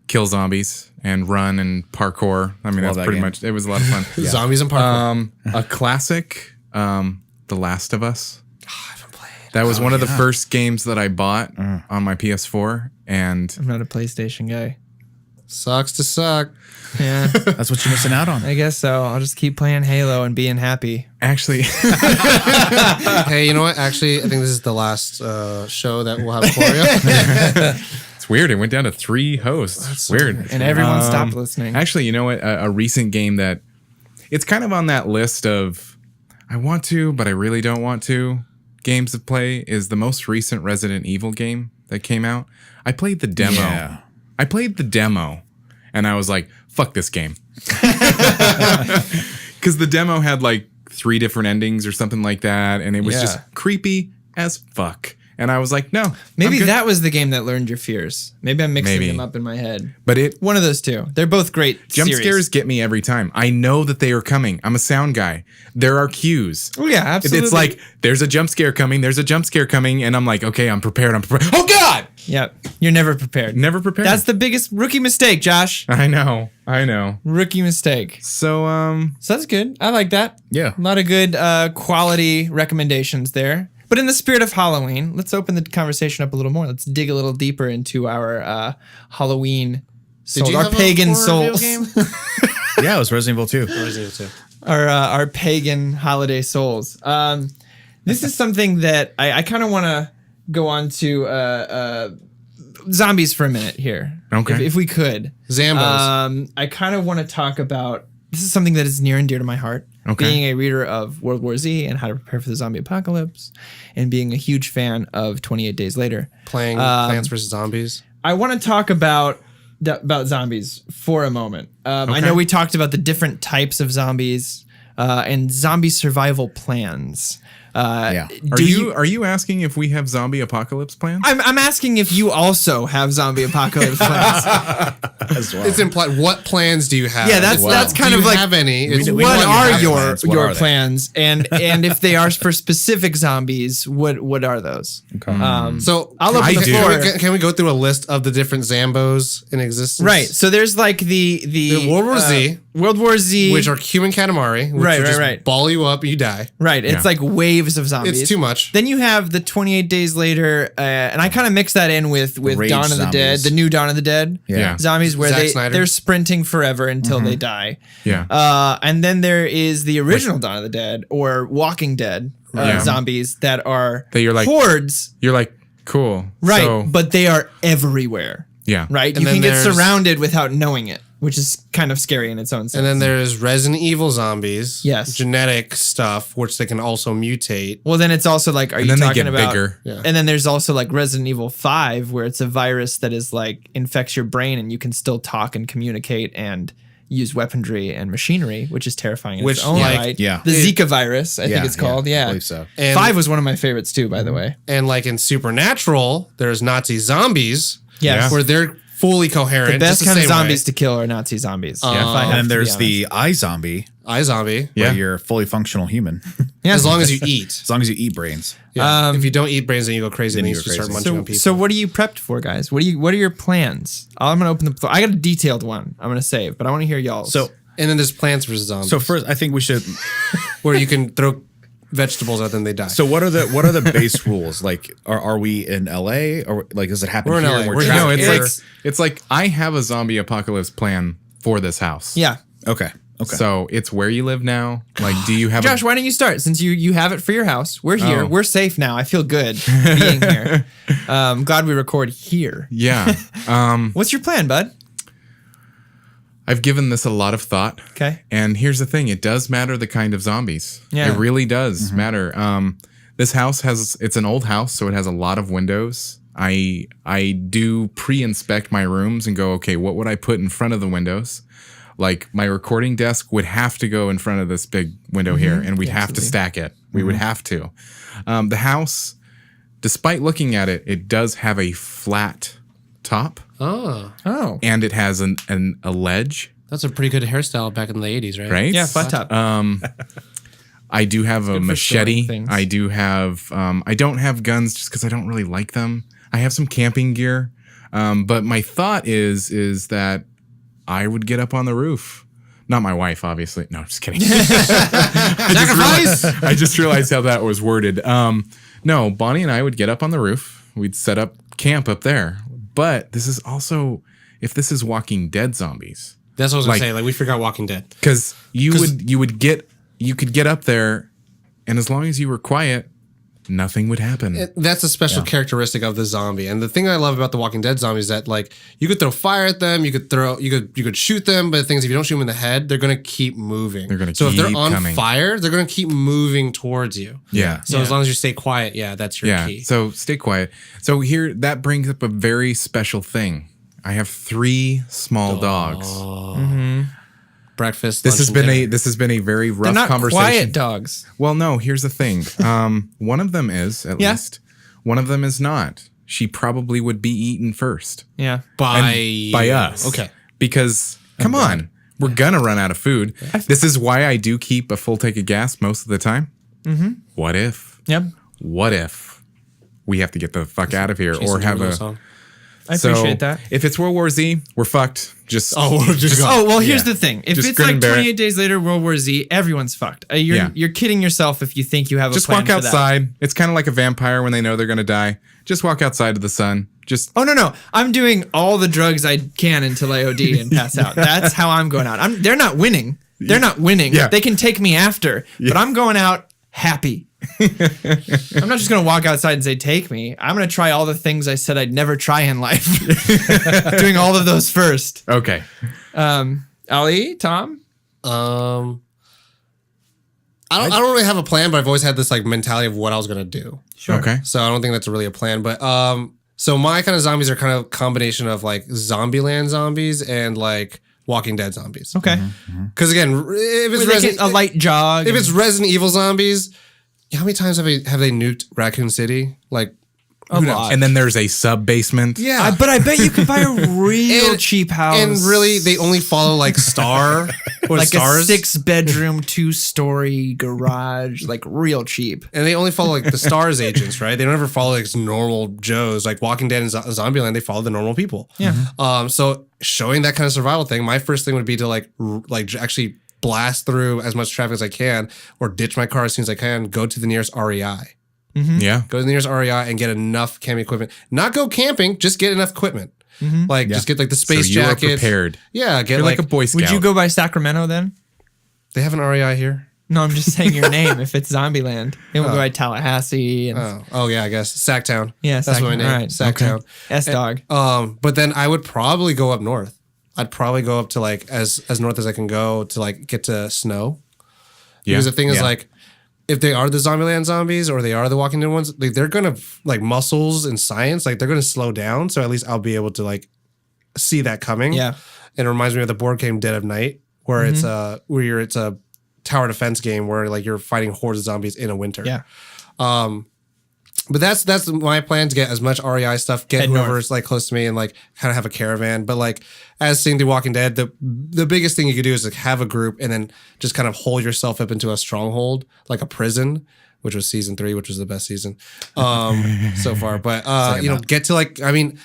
kill zombies and run and parkour. I mean, Love that's that pretty game. much. It was a lot of fun. Zombies and parkour. A classic, The Last of Us. I haven't played. That was one of the first games that I bought on my PS4, and I'm not a PlayStation guy. Sucks to suck. Yeah, That's what you're missing out on. I guess so. I'll just keep playing Halo and being happy. actually, Hey, you know what? Actually, I think this is the last show that we'll have for you. it's weird. It went down to 3 hosts. It's weird. And everyone stopped listening. Actually, you know what? A recent game that it's kind of on that list of I want to, but I really don't want to games to play is the most recent Resident Evil game that came out. I played the demo. Yeah. I played the demo and I was like, fuck this game. Because the demo had like 3 different endings or something like that. And it was Yeah. just creepy as fuck. And I was like, no. Maybe I'm good. that was the game that learned your fears. Maybe I'm mixing Maybe. them up in my head. But it One of those two. They're both great. jump series. scares get me every time. I know that they are coming. I'm a sound guy. There are cues. Oh yeah, absolutely. It's like there's a jump scare coming. There's a jump scare coming, and I'm like, okay, I'm prepared. Oh God! Yep. You're never prepared. Never prepared. That's the biggest rookie mistake, Josh. I know. Rookie mistake. So So that's good. I like that. Yeah. A lot of good quality recommendations there. But in the spirit of Halloween, let's open the conversation up a little more. Let's dig a little deeper into our Halloween souls, our pagan souls, Yeah, it was Resident Evil 2. Resident Evil 2. our pagan holiday souls. This is something that I kind of want to go on to zombies for a minute here. Okay. If we could. Zambos. I kind of want to talk about, this is something that is near and dear to my heart. Okay. Being a reader of World War Z and How to Prepare for the Zombie Apocalypse, and being a huge fan of 28 Days Later. Playing Plants vs. Zombies. I want to talk about zombies for a moment. I know we talked about the different types of zombies and zombie survival plans. Yeah. Are you asking if we have zombie apocalypse plans? I'm asking if you also have zombie apocalypse plans. As well. It's implied. What plans do you have? Yeah, that's kind do of you like have any? It's- we what want are to have your plans. What your are they? plans, and if they are for specific zombies, what are those? So I'll open I the do. floor. Can we go through a list of the different Zambos in existence? Right. So there's like the World War Z. World War Z, Which are human Katamari. Which Right, will right, just right. Ball you up, you die. right. It's Yeah. like waves of zombies. It's too much. Then you have the 28 Days Later, and I kind of mix that in with Rage Dawn of the Dead, zombies. the new Dawn of the Dead. Yeah. Zombies where Zack Snyder. they're sprinting forever until they die. Yeah. And then there is the original Dawn of the Dead or Walking Dead Yeah. zombies that are That you're like- hordes, You're like, cool. right? So, but they are everywhere, yeah. right? And You can then get there's- surrounded without knowing it, which is kind of scary in its own sense. And then there's Resident Evil zombies. Yes. Genetic stuff, which they can also mutate. well, then it's also like, are you then they talking get about? bigger. Yeah. And then there's also like Resident Evil 5, where it's a virus that is like infects your brain and you can still talk and communicate and use weaponry and machinery, which is terrifying in Which, its own like, right. yeah. The Zika virus, I think it's called. I Yeah. believe so. And- 5 was one of my favorites too, by the way. And like in Supernatural, there's Nazi zombies. Yes. Where they're fully coherent. The best just kind of same zombies way. to kill are Nazi zombies. If I have And to then be there's honest. the eye zombie, iZombie. where you're a fully functional human. Yeah. As long as you eat. As long as you eat brains. Yeah. If you don't eat brains, then you go crazy. Then Then you you go start crazy. munching on people. So what are you prepped for, guys? What are your plans? I'm gonna open the floor. I got a detailed one. I'm gonna save, but I want to hear y'all's. So and then there's Plants vs Zombies. so first, I think we should. where you can throw vegetables at them, they die. So what are the base rules? Like, are we in LA or like does it happen We're in here? LA. and We're trapped No, here? it's like I have a zombie apocalypse plan for this house. yeah, Okay. So it's where you live now. Like, do you have Josh, why don't you start? Since you have it for your house, we're here. Oh. We're safe now. I feel good being here. Glad we record here. Yeah. What's your plan, bud? I've given this a lot of thought. Okay. And here's the thing, it does matter the kind of zombies. Yeah. It really does matter. This house it's an old house, so it has a lot of windows. I do pre-inspect my rooms and go, okay, what would I put in front of the windows? Like my recording desk would have to go in front of this big window here, and we'd have to stack it. We would have to. The house, despite looking at it, it does have a flat top, Oh, and it has a ledge, That's a pretty good hairstyle back in the 80s, right? right? yeah, flat top. I do have a good for machete. storing things. I do have. I don't have guns just because I don't really like them. I have some camping gear, but my thought is that I would get up on the roof. Not my wife, obviously. No, just kidding. I just realized how that was worded. No, Bonnie and I would get up on the roof. We'd set up camp up there. But this is also, if this is Walking Dead zombies, That's what I was going Like- to say. Like, we forgot Walking Dead. because you could get up there, and as long as you were quiet, nothing would happen. That's a special characteristic of the zombie. And the thing I love about the Walking Dead zombies is that like you could throw fire at them, you could shoot them, but the thing is if you don't shoot them in the head, they're gonna keep moving. They're gonna so if they're keep on coming. fire, they're gonna keep moving towards you. Yeah. So as long as you stay quiet, that's your Yeah. key. So stay quiet. So here, that brings up a very special thing. I have 3 small dogs. Breakfast. This lunch, has and been dinner. a very They're rough not conversation. quiet dogs. Well, no, here's the thing. One of them is, at Yeah. least. One of them is not. She probably would be eaten first Yeah. by us. Okay. Because, come on, we're going to run out of food. This is why I do keep a full tank of gas most of the time. Mm-hmm. What if we have to get the fuck out of here or Jason have Derulo a... song. I appreciate that. If it's World War Z, we're fucked. Just Oh, well, here's the thing. If Just it's grin like and bear it. 28 days later, World War Z, everyone's fucked. You're kidding yourself if you think you have a just plan walk for that. outside. It's kind of like a vampire when they know they're going to die. Just walk outside to the sun. Just Oh, no. I'm doing all the drugs I can until I OD and pass out. That's how I'm going out. They're not winning. They're not winning. Yeah. They can take me after, but I'm going out happy. I'm not just going to walk outside and say, take me. I'm going to try all the things I said I'd never try in life. Doing all of those first. okay. Ali, Tom? I don't really have a plan, but I've always had this like mentality of what I was gonna do. Okay. So I don't think that's really a plan. But so my kind of zombies are kind of a combination of like Zombieland zombies and like Walking Dead zombies. Okay. Because again, if it's Like a light jog. if it's Resident Evil zombies, how many times have they nuked Raccoon City? Like a lot. And then there's a sub basement. yeah, But I bet you could buy a real And- cheap house. and really they only follow like Star or like Stars. a 6-bedroom, 2-story garage, like real cheap. And they only follow like the Stars agents, right? They don't ever follow like normal Joes, like Walking Dead and Zombieland. They follow the normal people. Yeah. So showing that kind of survival thing, my first thing would be to like actually blast through as much traffic as I can, or ditch my car as soon as I can. Go to the nearest REI. Yeah. Go to the nearest REI and get enough camping equipment. Not go camping, just get enough equipment. Like just get like the space so you are jackets. prepared. Yeah, get You're like a Boy Scout. Would you go by Sacramento then? They have an REI here. No, I'm just saying your name if it's Zombieland. It would go by Tallahassee and Oh yeah, I guess Sacktown. yeah, that's my name. All right. Sacktown. S-Dog. But then I would probably go up north. I'd probably go up to like as north as I can go to like get to snow. Yeah. Because the thing is Yeah. like, if they are the Zombieland zombies or they are the Walking Dead ones, like they're gonna like muscles and science, like they're gonna slow down. So at least I'll be able to like see that coming. Yeah. and it reminds me of the board game Dead of Night, where it's a tower defense game where like you're fighting hordes of zombies in a winter. Yeah. But that's my plan, to get as much REI stuff, get Head whoever's north. like close to me, and like kind of have a caravan. But like as seeing The Walking Dead, the biggest thing you could do is like have a group and then just kind of hold yourself up into a stronghold, like a prison, which was season 3, which was the best season so far. But get to like, I mean,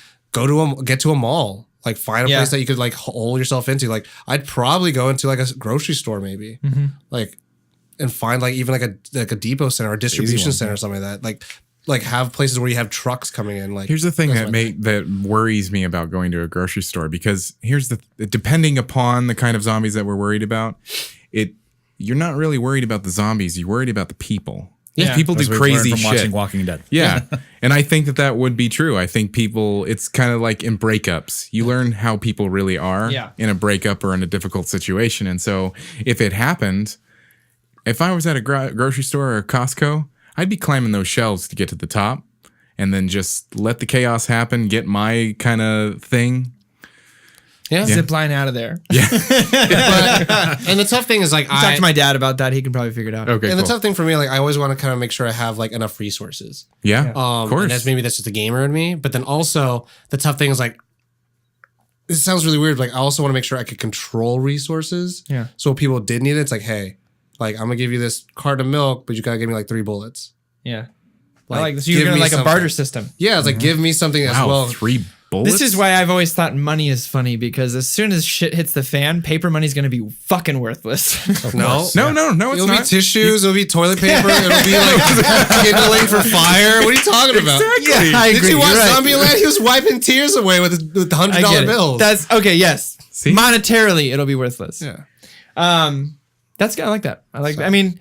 get to a mall. Like find a place that you could like hold yourself into. Like I'd probably go into like a grocery store maybe, like, and find like even like a depot center or a distribution center or something like that. Like have places where you have trucks coming in. Like here's the thing that worries me about going to a grocery store, because depending upon the kind of zombies that we're worried about, you're not really worried about the zombies. You're worried about the people. Yeah. People do As we've crazy learned from shit. watching Walking Dead. Yeah. And I think that would be true. I think it's kind of like in breakups. You learn how people really are in a breakup or in a difficult situation. And so if it happened, if I was at a grocery store or a Costco, I'd be climbing those shelves to get to the top and then just let the chaos happen, get my kind of thing. Zip line out of there. and the tough thing is like Talk to my dad about that. He can probably figure it out. Okay. and Cool. the tough thing for me, like I always want to kind of make sure I have like enough resources. Yeah. Of course. And that's just a gamer in me. But then also the tough thing is like, this sounds really weird. But like I also want to make sure I could control resources. Yeah. So if people did need it, it's like, hey, like I'm gonna give you this carton of milk, but you gotta give me like 3 bullets. Yeah. Like, I like this. You're give gonna me like a something. barter system. Yeah, it's like give me something as Wow. well. 3 bullets. This is why I've always thought money is funny, because as soon as shit hits the fan, paper money's going to be fucking worthless. No, No, it's it'll not. be tissues. It'll be toilet paper. It'll be like kindling for fire. What are you talking about? Exactly. I Did agree. you watch You're right. Zombieland? He was wiping tears away with I $100 get it. bills. That's okay. Yes. See? Monetarily, it'll be worthless. yeah. That's good. I like that. I like that. I mean,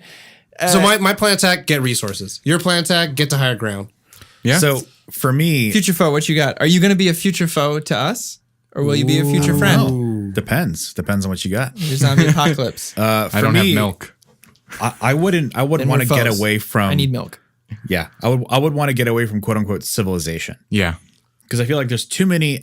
So my plan attack, get resources. Your plan attack, get to higher ground. Yeah. So for me, future foe, what you got? Are you going to be a future foe to us? Or will you be a future friend? depends on what you got. Your zombie apocalypse. For I don't me, have milk. I wouldn't Then want we're to get foes. away from. I need milk. Yeah, I would want to get away from quote unquote civilization, Yeah. because I feel like there's too many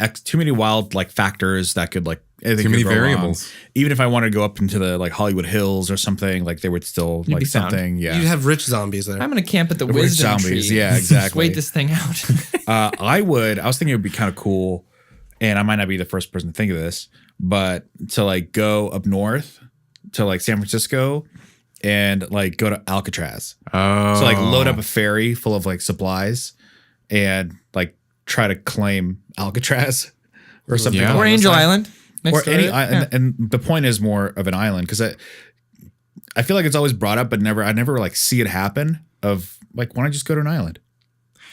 wild like factors that could like anything Too many could go wrong. variables. Even if I wanted to go up into the like Hollywood Hills or something, like there would still You'd like be found. something. Yeah, You have rich zombies there. I'm going to camp at the Rich wisdom zombies, tree. yeah, Just exactly. wait this thing out. I was thinking it would be kind of cool, and I might not be the first person to think of this, but to like go up north to like San Francisco and like go to Alcatraz. Oh. So like load up a ferry full of like supplies and like try to claim Alcatraz or something. Yeah. along Or those Angel lines. Island. Next Or to any it. island. Yeah. And the point is more of an island, because I feel like it's always brought up, but I never like see it happen of like, why don't I just go to an island?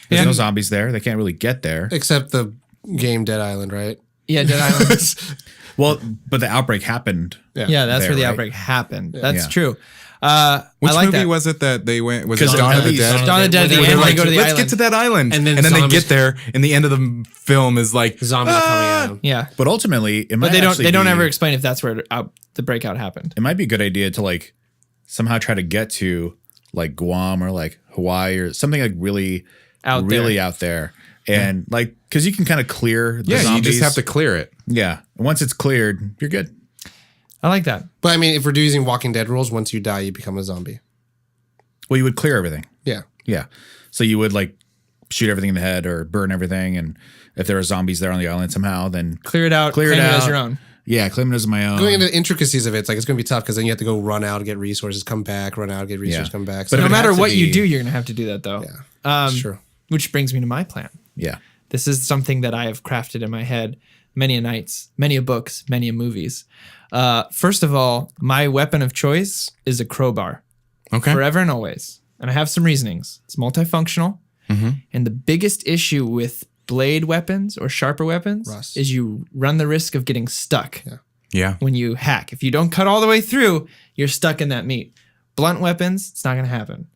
There's Yeah. no zombies there. They can't really get there. Except the game Dead Island, right? Yeah, Dead Island. Well, but the outbreak happened. Yeah, that's there, where the right? outbreak happened. That's Yeah. true. Which I like movie that. was it that they went? Was it 'Cause Dawn at of the least- Dead? Dawn of the Dead, Where the they end, were they like, go to the Let's island. get to that island. And then they zombies- get there, and the end of the film is like, Zombies are coming at him. Yeah. But ultimately, it might But they don't actually be- ever explain if that's where the breakout happened. It might be a good idea to like somehow try to get to like Guam or like Hawaii or something like really Out there. and like because you can kind of clear the yeah, zombies. you just have to clear it. Yeah, and once it's cleared, you're good. I like that. But I mean, if we're using Walking Dead rules, once you die, you become a zombie. Well, you would clear everything. Yeah. Yeah, so you would like shoot everything in the head or burn everything, and if there are zombies there on the island somehow, then Clear it out. Clear it claim as out. your own. yeah, claim it as my own. Going into the intricacies of it, it's like it's going to be tough because then you have to go run out, get resources, come back, run out, get resources, Yeah. come back. But So if No it matter has to what you be- do, you're gonna have to do that though. Yeah. Um, That's true. Which brings me to my plan. Yeah, This is something that I have crafted in my head many a nights, many a books, many a movies. First of all, my weapon of choice is a crowbar, Okay. forever and always. And I have some reasonings. It's multifunctional. And the biggest issue with blade weapons or sharper weapons Rust. is you run the risk of getting stuck Yeah. when you hack. If you don't cut all the way through, you're stuck in that meat. Blunt weapons, it's not going to happen.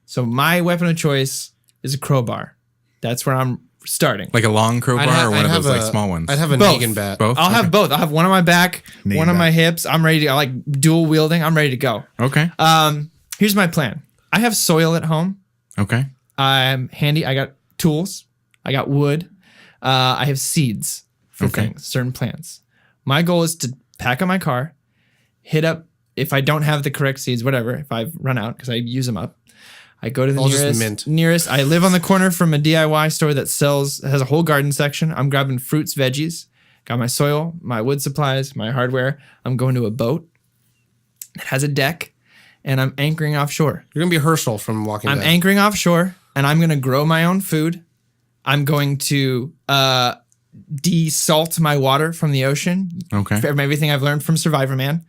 So my weapon of choice is a crowbar. That's where I'm starting. Like a long crowbar or one of those like a- small ones? I'd have a Both. Negan bat. Both? I'll have both. I'll have one on my back, Knee one on back. my hips. I'm ready to I like dual wielding. I'm ready to go. Okay. Here's my plan. I have soil at home. Okay. I'm handy. I got tools. I got wood. I have seeds for Okay. things, certain plants. My goal is to pack up my car, hit up, if I don't have the correct seeds, whatever, if I've run out because I use them up, I go to the nearest. I live on the corner from a DIY store that has a whole garden section. I'm grabbing fruits, veggies, got my soil, my wood supplies, my hardware. I'm going to a boat that has a deck, and I'm anchoring offshore. You're going to be Herschel from Walking Dead. I'm anchoring offshore, and I'm going to grow my own food. I'm going to desalt my water from the ocean. Okay. From everything I've learned from Survivor Man.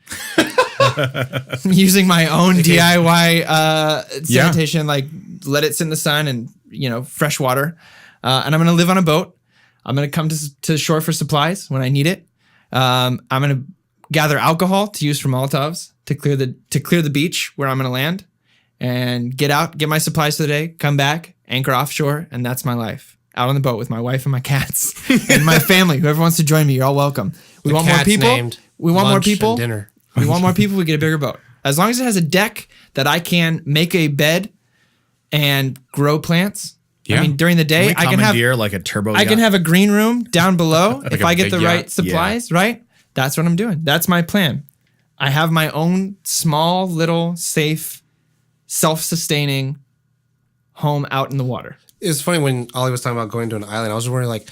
Using my own DIY sanitation, like let it sit in the sun and, fresh water. And I'm going to live on a boat. I'm going to come to shore for supplies when I need it. I'm going to gather alcohol to use for Molotovs to clear the beach where I'm going to land, and get my supplies for the day, come back, anchor offshore, and that's my life. Out on the boat with my wife and my cats and my family. Whoever wants to join me, you're all welcome. We want more people. We want more people. Dinner. We want more people. We get a bigger boat. As long as it has a deck that I can make a bed and grow plants. Yeah. I mean, during the day, I can have like a turbo. I can have a green room down below if a I get big the yacht. right supplies. Right. That's what I'm doing. That's my plan. I have my own small, little, safe, self-sustaining home out in the water. It's funny when Ollie was talking about going to an island. I was wondering, like,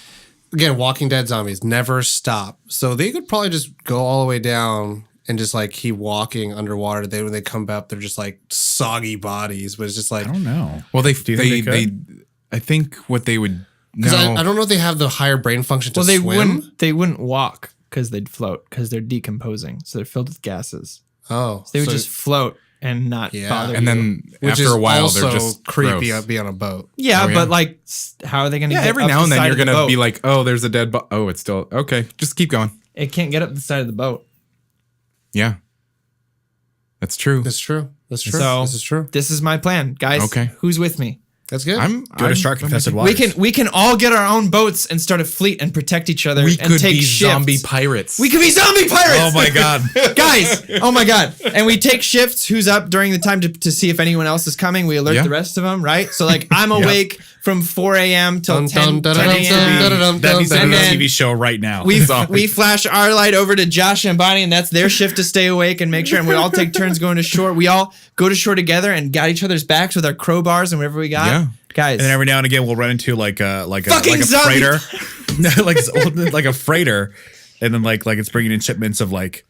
again, Walking Dead zombies never stop. So they could probably just go all the way down and just like keep walking underwater. When they come up, they're just like soggy bodies. But it's just like, I don't know. Well, Do you think they could? I think what they would. Because I don't know if they have the higher brain function to swim. They wouldn't walk because they'd float because they're decomposing. So they're filled with gases. Oh, So they would just float and not bother And you. then which after is a while, also they're just creepy. gross. Be on a boat. Yeah, Oh, yeah. but like, how are they going to Yeah, get every up now the and then side you're of the gonna boat? be like, oh, there's a dead body. Oh, it's still okay. Just keep going. It can't get up the side of the boat. Yeah, that's true. That's true. That's true. So this is true. This is my plan, guys. Okay. Who's with me? That's good. Go to shark infested We waters. can all get our own boats and start a fleet and protect each other We and could take be shifts. zombie pirates. We could be zombie pirates. Oh my god. Guys, oh my god. And we take shifts, who's up during the time to see if anyone else is coming. We alert Yeah. the rest of them, right? So like I'm awake from 4 a.m. till 10 That needs to a.m. be a And then TV show right now. We flash our light over to Josh and Bonnie, and that's their shift to stay awake and make sure. And we all take turns going to shore. We all go to shore together and got each other's backs with our crowbars and whatever we got. Yeah. Guys. And then every now and again, we'll run into like a Fucking zombie. freighter, like a freighter, and then like it's bringing in shipments of like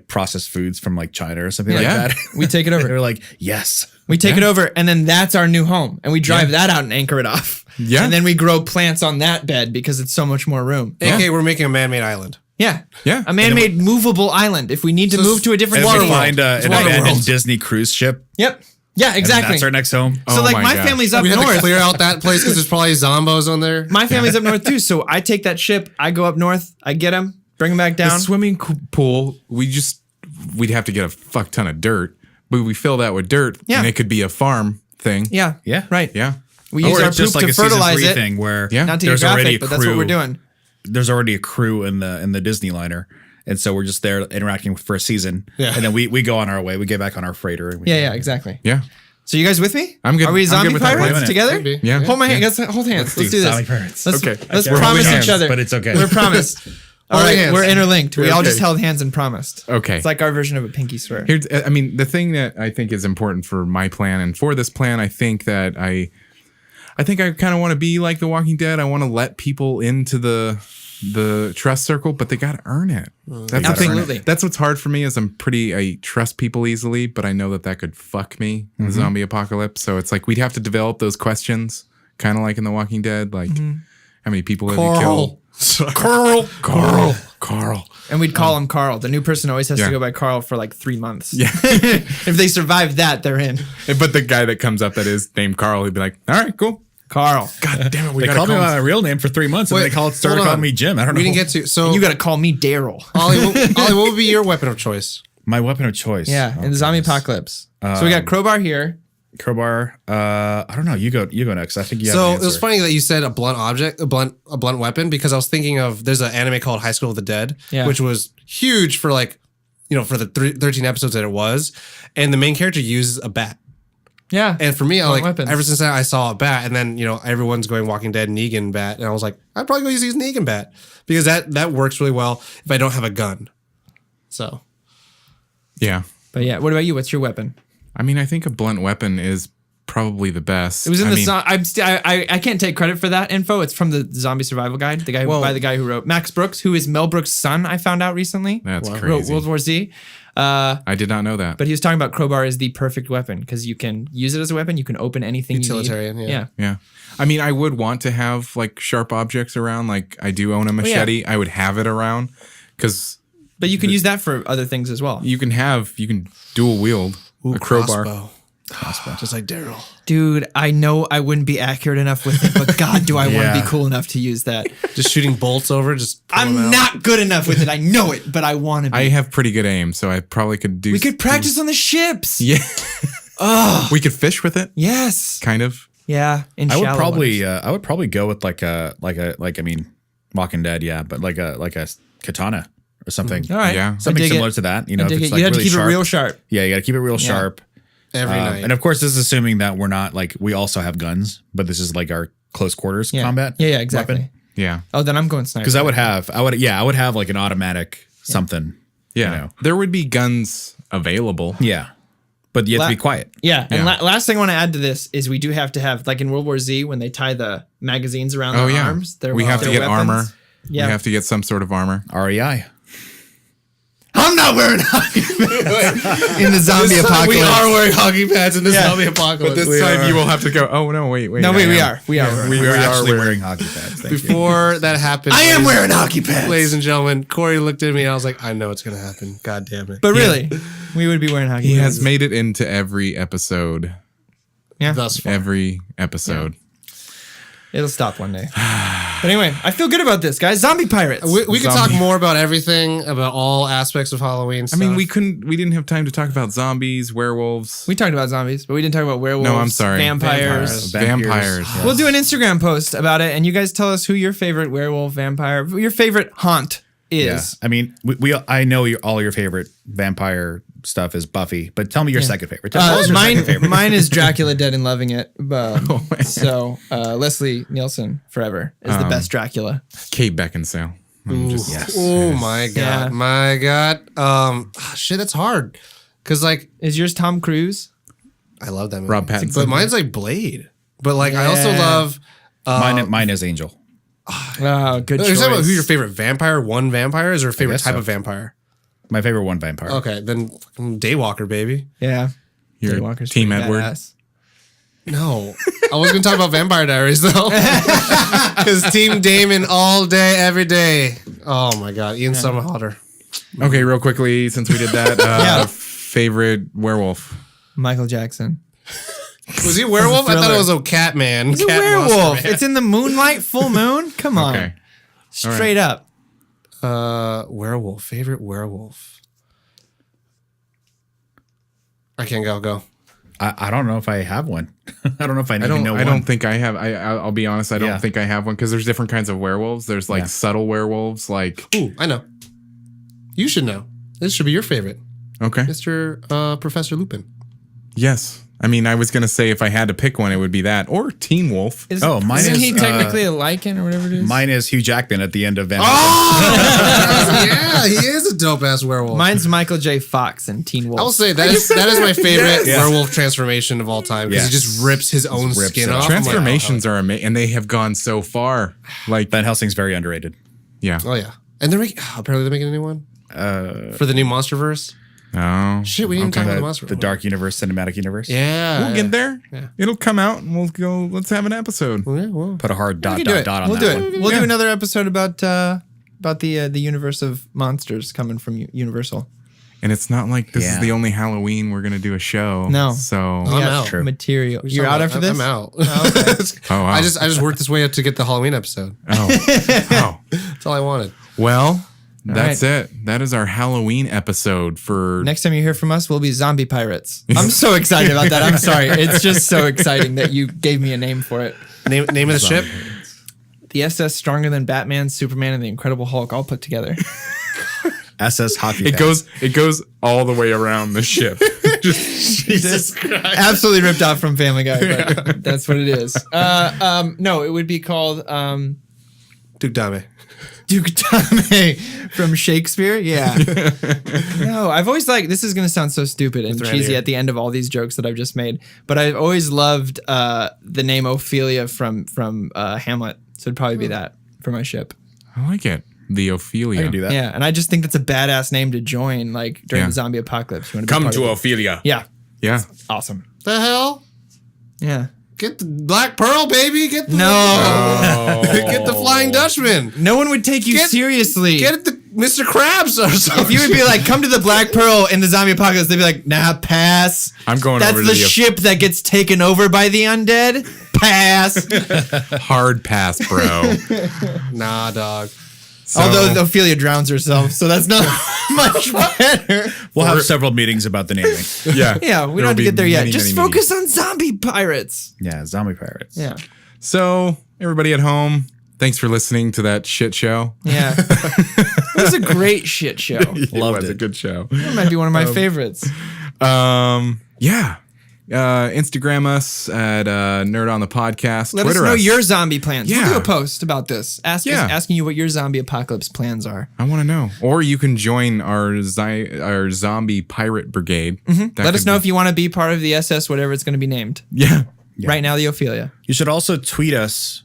processed foods from like China or something like Yeah. that. We take it over. They're like, yes, We take it over, and then that's our new home. And we drive that out and anchor it off. Yeah. And then we grow plants on that bed because it's so much more room. Okay, we're making a man-made island. Yeah. Yeah. A man-made movable island. If we need to move to a different and if water we world. find an water abandoned world. Disney cruise ship, Yep. Yeah, and exactly. that's our next home. So Oh like my my God. family's up We have to north. clear out that place because there's probably zombos on there. My family's up north too. So I take that ship. I go up north. I get them. Bring them back The down. swimming pool, we'd have to get a fuck ton of dirt, but we fill that with dirt, Yeah. and it could be a farm thing. Yeah. Yeah. Right. Yeah. We use Or our it's poop just like to a season fertilize 3 it. thing where Yeah. Not to get there's already graphic, a but that's what we're crew. doing. There's already a crew in the Disney liner, and so we're just there interacting for a season. Yeah. And then we go on our way. We get back on our freighter. And we Yeah, exactly. Yeah. So you guys with me? I'm good. Are we I'm good zombie with that pirates plan. together? Could be. Yeah. Hold my hand. Let's hold hands. Let's do this. zombie pirates. Let's Okay. let's We're promise holding each hands, other. but it's okay. We're promised. All right, hands. we're interlinked. We all Okay. just held hands and promised. Okay. It's like our version of a pinky swear. Here's, I mean, the thing that I think is important for my plan and for this plan, I think that I kind of want to be like The Walking Dead. I want to let people into the trust circle, but they got to earn it. That's the thing. Absolutely. That's what's hard for me is I trust people easily, but I know that could fuck me in the zombie apocalypse. So it's like we'd have to develop those questions, kind of like in The Walking Dead, like how many people have you killed? Carl. And we'd call him Carl. The new person always has Yeah. to go by Carl for like 3 months. Yeah. If they survive that, they're in. But the guy that comes up that is named Carl, he'd be like, all right, cool. Carl. God damn it, we They got called me to by my real name for 3 months, and Wait, they started hold on. calling me Jim. I don't know. We didn't get to. So You got to call me Daryl. Ollie, what would be your weapon of choice? my weapon of choice. Yeah, Oh, in the zombie goodness. apocalypse. So we got crowbar here. Crowbar. I don't know. You go next. I think you have So an it answer. was funny that you said a blunt object, a blunt weapon, because I was thinking of there's an anime called High School of the Dead, Yeah. which was huge for like, for the 13 episodes that it was, and the main character uses a bat. Yeah. And for me, I Blunt like weapons. ever since I saw a bat, and then everyone's going Walking Dead Negan bat, and I was like, I'd probably go use these Negan bat because that works really well if I don't have a gun. So Yeah. But yeah, what about you? What's your weapon? I mean, I think a blunt weapon is probably the best. It was in I the. I can't take credit for that info. It's from the Zombie Survival Guide. The guy by the guy who wrote Max Brooks, who is Mel Brooks' son. I found out recently. That's Wrote crazy. World War Z. I did not know that. But he was talking about crowbar is the perfect weapon because you can use it as a weapon. You can open anything. Utilitarian, you need. yeah. Yeah. I mean, I would want to have like sharp objects around. Like I do own a machete. I would have it around because But you can use that for other things as well. you can dual wield a crowbar. Crossbow. Just like Daryl. Dude, I know I wouldn't be accurate enough with it, but God, do I want to Yeah. be cool enough to use that. Just shooting bolts over. Just pull them I'm out. not good enough with it. I know it, but I want to be. I have pretty good aim, so I probably could do. We could practice on the ships. Yeah. We could fish with it, Yes. kind of. Yeah. In I would shallow probably waters. I would probably go with Walking Dead, yeah, but like a katana or something. All right. Yeah. Something I dig similar it. to that. I dig it. You have to keep it real sharp. Yeah, you got to keep it real sharp. every night. And of course, this is assuming that we're not like we also have guns, but this is like our close quarters Yeah. combat. Yeah, exactly. Yeah. Oh, then I'm going sniper. Because I would have like an automatic something. Yeah. You know. There would be guns available. Yeah, but you have to be quiet. Yeah, and Yeah. last thing I want to add to this is we do have to have, like in World War Z, when they tie the magazines around Oh their yeah. arms. We have to their get weapons. armor. Yeah. We have to get some sort of armor. REI. I'm not wearing hockey pads in the zombie apocalypse. We are wearing hockey pads in this Yeah. zombie apocalypse. But this time you will have to go. Oh no! Wait. No, I wait, we am. are. We are. We are actually wearing hockey pads. Thank you. Before that happened, I am ladies- wearing hockey pads. Ladies and gentlemen, Corey looked at me and I was like, I know it's going to happen. God damn it. But really, we would be wearing hockey He pads. has made it into every episode. Yeah. Thus far. Every episode. It'll stop one day. But anyway, I feel good about this, guys. Zombie pirates. We could talk Zombie. more about everything, about all aspects of Halloween I stuff. mean, we didn't have time to talk about zombies, werewolves. We talked about zombies, but we didn't talk about werewolves. No, I'm sorry. Vampires. Vampires. Yeah. We'll do an Instagram post about it, and you guys tell us who your favorite werewolf, vampire, your favorite haunt Yeah. is. I mean, I know all your favorite vampire stuff is Buffy, but tell me your second favorite. Tell us your second favorite. Mine is Dracula Dead and Loving It. So Leslie Nielsen forever is the best Dracula. Kate Beckinsale. I'm just- Yes. Oh my God. Yeah. My God. Shit, that's hard. Because, like, Is yours Tom Cruise? I love that movie. Rob Pattinson. But mine's like Blade. But, like, I also Yeah. love. Mine is Angel. Oh, good Are you choice. talking about who your favorite vampire? One vampire? Is there a favorite guess type so. of vampire? My favorite one vampire. Okay, then fucking Daywalker, baby. Yeah. Your Daywalker's Team pretty Edward. badass. No. I was going to talk about Vampire Diaries, though. Because Team Damon all day, every day. Oh, my God. Ian Somerhalder. Okay, real quickly, since we did that, Yeah. favorite werewolf. Michael Jackson. Was he a werewolf? I thought Thriller. it was a Catman. He's a werewolf. It's in the moonlight, full moon. Come on. Okay. Straight up. Werewolf. Favorite werewolf. I can't go. I don't know if I have one. I don't know if I I even don't. know I one. don't think I have. I'll be honest. I don't Yeah. think I have one because there's different kinds of werewolves. There's like Yeah. subtle werewolves. Like Ooh, I know. You should know. This should be your favorite. okay, Mr. Professor Lupin. yes. I mean, I was gonna say if I had to pick one, it would be that or Teen Wolf. Isn't he technically a lichen or whatever it is? Mine is Hugh Jackman at the end of Vampire. Yeah, he is a dope ass werewolf. Mine's Michael J. Fox and Teen Wolf. I will say that is my favorite Yes. werewolf transformation of all time because Yes. he just rips his own rips skin it off. off. Transformations are amazing, and they have gone so far. Like Van Helsing's very underrated. yeah. Oh yeah, and they're making apparently they're making a new one for the new MonsterVerse. Oh, Shit, we didn't talk about the Monster. The Dark Universe, Cinematic Universe. Yeah, we'll get there. Yeah. It'll come out, and we'll go. Let's have an episode. Yeah, well, Put a hard dot, We can do dot, it. dot on We'll that do one. it. We'll Yeah. do another episode about the universe of monsters coming from Universal. And it's not like this is Yeah. the only Halloween we're gonna do a show. No. So I'm got out. True. material. You're out after this? I'm out. oh wow. I just worked this way up to get the Halloween episode. oh. That's all I wanted. Well, that's right. it. That is our Halloween episode for Next time you hear from us, we'll be zombie pirates. I'm so excited about that. I'm sorry. It's just so exciting that you gave me a name for it. Name of the ship. The SS Stronger Than Batman, Superman, and the Incredible Hulk all put together. SS Hockey. it Pads. goes all the way around the ship. Jesus Christ. Absolutely ripped off from Family Guy, but that's what it is. No, it would be called Duke Dame. Duke Dame from Shakespeare. Yeah. No, I've always liked, this is going to sound so stupid and cheesy at the end of all these jokes that I've just made, but I've always loved the name Ophelia from Hamlet. So it'd probably be that for my ship. I like it. The Ophelia. I can do that. Yeah, and I just think that's a badass name to join, like during the zombie apocalypse. You want to Come to Ophelia. Yeah, Yeah. awesome. The hell? Yeah. Get the Black Pearl, baby. Get the get the Flying Dutchman. No one would take you seriously. Get the Mr. Krabs or something. If you would be like, come to the Black Pearl in the zombie apocalypse, they'd be like, nah, pass. I'm going That's over to the the ship that gets taken over by the undead. Pass. Hard pass, bro. Nah, dog. Although Ophelia drowns herself, so that's not much better. We'll have several meetings about the naming. Yeah. Yeah, we don't have to get there yet. Just focus on zombie pirates. Yeah, zombie pirates. Yeah. So, everybody at home, thanks for listening to that shit show. Yeah. It was a great shit show. It Loved was a it. good show. It might be one of my favorites. Yeah. Instagram us at Nerd on the Podcast. Let Twitter us know your zombie plans. Yeah. We'll do a post about this. Asking you what your zombie apocalypse plans are. I want to know. Or you can join our zombie pirate brigade. Let us know if you want to be part of the SS, whatever it's going to be named. Yeah. Right now, the Ophelia. You should also tweet us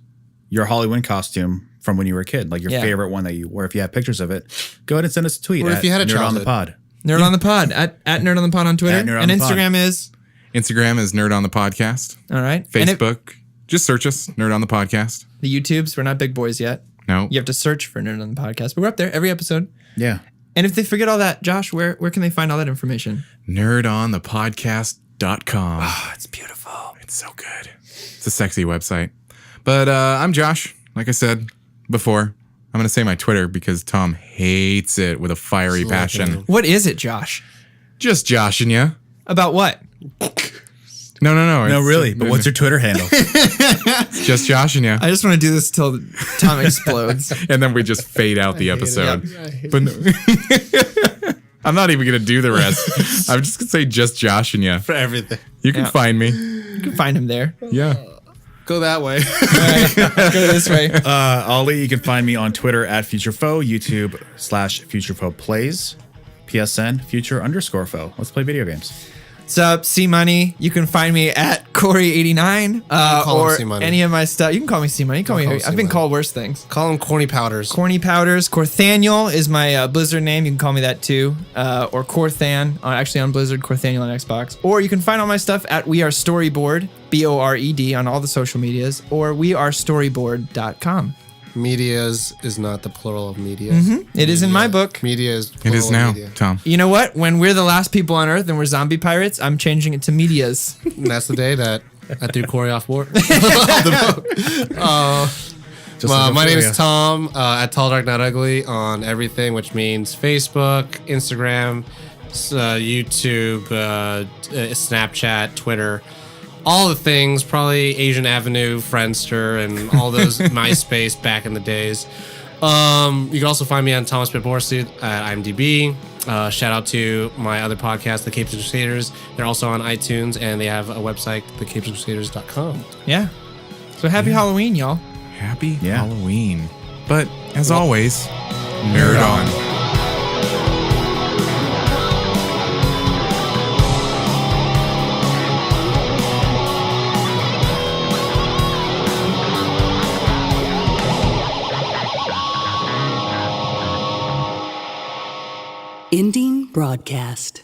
your Halloween costume from when you were a kid, like your Yeah. favorite one that you wore. If you have pictures of it, go ahead and send us a tweet. Or if you had a Nerd on the childhood. Pod. Nerd on the Pod. At Nerd on the Pod on Twitter. At Nerd on and the Pod. Instagram is. Instagram is Nerd on the Podcast. All right. And Facebook, just search us, Nerd on the Podcast. the YouTubes, we're not big boys yet. No. You have to search for Nerd on the Podcast, but we're up there every episode. Yeah. And if they forget all that, Josh, where can they find all that information? Nerdonthepodcast.com. Oh, it's beautiful. It's so good. It's a sexy website. But I'm Josh. Like I said before, I'm going to say my Twitter because Tom hates it with a fiery passion. What is it, Josh? Just joshing you. About what? No. No, it's- really. But what's your Twitter handle? It's just joshing you. I just want to do this till Tom explodes. And then we just fade out the episode. But no, I'm not even going to do the rest. I'm just going to say just joshing you. For everything. You can find me. You can find him there. Yeah. Go that way. Let's go this way. Ollie, you can find me on Twitter at FutureFoe, YouTube /FutureFoePlays, PSN, Future_Foe. Let's play video games. What's up, C-Money? You can find me at Corey89 call him or C-Money. any of my stuff. You can call me C-Money. You can call me. call him I've been C-Money. called worse things. Call them corny powders. Corny Powders. Corthaniel is my Blizzard name. You can call me that too. Or Corthan, actually on Blizzard, Corthaniel on Xbox. Or you can find all my stuff at We Are Storyboard, BORED, on all the social medias, or wearestoryboard.com. Medias is not the plural of medias. It is in my book. Media is It plural is of now, media. Tom. You know what? When we're the last people on Earth and we're zombie pirates, I'm changing it to medias. And that's the day that I threw Corey off board. My name is Tom at Tall Dark Not Ugly on everything, which means Facebook, Instagram, YouTube, Snapchat, Twitter, all the things. Probably Asian Avenue, Friendster, and all those MySpace back in the days. You can also find me on Thomas Bitborsi at IMDb. Shout out to my other podcast, The Capes and Crusaders. They're also on iTunes, and they have a website, thecapesandcrusaders.com. Yeah. So happy Halloween, y'all. Happy Yeah. Halloween. But as always, nerd on. Ending broadcast.